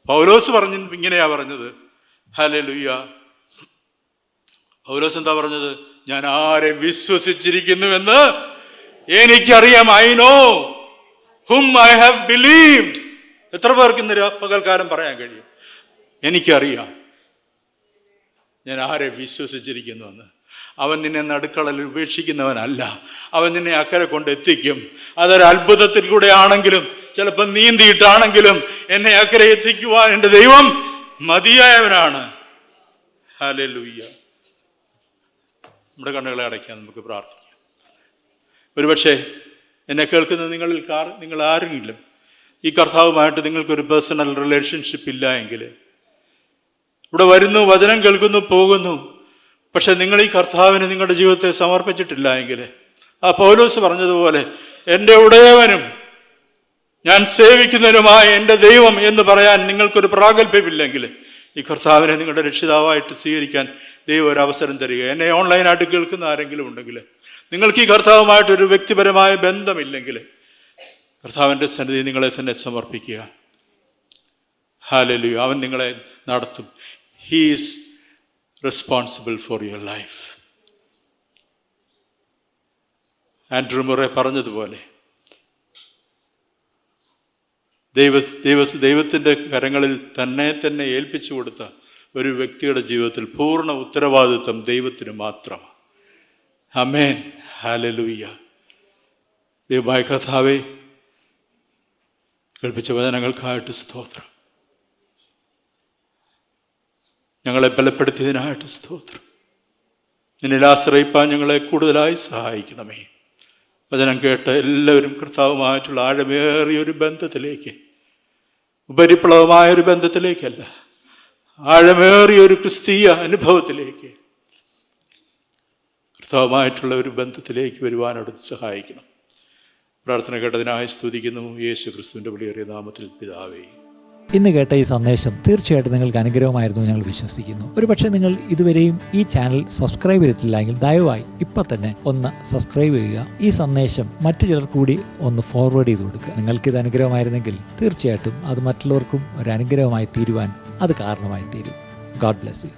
പൗലോസ് ഇങ്ങനെയാ പറഞ്ഞത്. ഹല്ലേലൂയ. പൗലോസ് എന്താ പറഞ്ഞത്? ഞാൻ ആരെ വിശ്വസിച്ചിരിക്കുന്നുവെന്ന് എനിക്കറിയാം. I know whom I have believed. എത്ര പേർക്ക് ഇന്ന് പകൽക്കാലം പറയാൻ കഴിയും, എനിക്കറിയാം ഞാൻ ആരെ വിശ്വസിച്ചിരിക്കുന്നുവെന്ന്. അവൻ നിന്നെ നടുക്കളയിൽ ഉപേക്ഷിക്കുന്നവനല്ല. അവൻ നിന്നെ അക്കരെ കൊണ്ടെത്തിക്കും. അതൊരു അത്ഭുതത്തിൽ കൂടെ ആണെങ്കിലും, ചിലപ്പോൾ നീന്തിയിട്ടാണെങ്കിലും എന്നെ അക്കരെ എത്തിക്കുവാൻ എൻ്റെ ദൈവം മതിയായവനാണ്. ഹല്ലേലൂയ. നമ്മുടെ കണ്ണുകളെ അടയ്ക്കാൻ നമുക്ക് പ്രാർത്ഥിക്കാം. ഒരുപക്ഷെ എന്നെ കേൾക്കുന്ന നിങ്ങൾ ആരെങ്കിലും ഈ കർത്താവുമായിട്ട് നിങ്ങൾക്കൊരു പേഴ്സണൽ റിലേഷൻഷിപ്പ് ഇല്ല എങ്കിൽ, ഇവിടെ വരുന്നു, വചനം കേൾക്കുന്നു, പോകുന്നു, പക്ഷെ നിങ്ങൾ ഈ കർത്താവിന് നിങ്ങളുടെ ജീവിതത്തെ സമർപ്പിച്ചിട്ടില്ല എങ്കിൽ, ആ പൗലോസ് പറഞ്ഞതുപോലെ എൻ്റെ ഉടയവനും ഞാൻ സേവിക്കുന്നതിനുമായ എൻ്റെ ദൈവം എന്ന് പറയാൻ നിങ്ങൾക്കൊരു പ്രാഗൽഭ്യമില്ലെങ്കിൽ, ഈ കർത്താവിനെ നിങ്ങളുടെ രക്ഷിതാവായിട്ട് സ്വീകരിക്കാൻ ദൈവം ഒരു അവസരം തരിക. എന്നെ ഓൺലൈനായിട്ട് കേൾക്കുന്ന ആരെങ്കിലും ഉണ്ടെങ്കിൽ, നിങ്ങൾക്ക് ഈ കർത്താവുമായിട്ടൊരു വ്യക്തിപരമായ ബന്ധമില്ലെങ്കിൽ, കർത്താവിൻ്റെ സന്നിധി നിങ്ങളെ തന്നെ സമർപ്പിക്കുക. ഹല്ലേലൂയ. അവൻ നിങ്ങളെ നടത്തും. He is responsible for your life. Andrew Murray പറഞ്ഞതുപോലെ ദൈവത്തിൻ്റെ കരങ്ങളിൽ തന്നെ ഏൽപ്പിച്ചു കൊടുത്ത ഒരു വ്യക്തിയുടെ ജീവിതത്തിൽ പൂർണ്ണ ഉത്തരവാദിത്വം ദൈവത്തിന് മാത്രമാണ്. ആമേൻ. ഹല്ലേലൂയ. ദൈവമായ കർത്താവേ, കേൾപ്പിച്ച വചനങ്ങൾക്കായിട്ട് സ്തോത്രം. ഞങ്ങളെ ബലപ്പെടുത്തിയതിനായിട്ട് സ്തോത്രം. നിന്നിൽ ആശ്രയിപ്പാൻ ഞങ്ങളെ കൂടുതലായി സഹായിക്കണമേ. വചനം കേട്ട എല്ലാവരും കർത്താവുമായിട്ടുള്ള ആഴമേറിയൊരു ബന്ധത്തിലേക്ക്, ഉപരിപ്ലവമായൊരു ബന്ധത്തിലേക്കല്ല, ആഴമേറിയൊരു ക്രിസ്തീയ അനുഭവത്തിലേക്ക്, കർത്താവുമായിട്ടുള്ള ഒരു ബന്ധത്തിലേക്ക് വരുവാൻ അവിടുന്ന് സഹായിക്കണം. പ്രാർത്ഥന കേട്ടതിനായി സ്തുതിക്കുന്നു. യേശു ക്രിസ്തുവിൻ്റെ വിലയേറിയ നാമത്തിൽ പിതാവേ. ഇന്ന് കേട്ട ഈ സന്ദേശം തീർച്ചയായിട്ടും നിങ്ങൾക്ക് അനുഗ്രഹമായിരുന്നു ഞങ്ങൾ വിശ്വസിക്കുന്നു. ഒരുപക്ഷെ നിങ്ങൾ ഇതുവരെയും ഈ ചാനൽ സബ്സ്ക്രൈബ് ചെയ്തിട്ടില്ല എങ്കിൽ ദയവായി ഇപ്പം തന്നെ ഒന്ന് സബ്സ്ക്രൈബ് ചെയ്യുക. ഈ സന്ദേശം മറ്റു ചിലർ കൂടി ഒന്ന് ഫോർവേഡ് ചെയ്ത് കൊടുക്കുക. നിങ്ങൾക്കിത് അനുഗ്രഹമായിരുന്നെങ്കിൽ തീർച്ചയായിട്ടും അത് മറ്റുള്ളവർക്കും ഒരു അനുഗ്രഹമായി തീരുവാൻ അത് കാരണമായി തീരും. God bless you.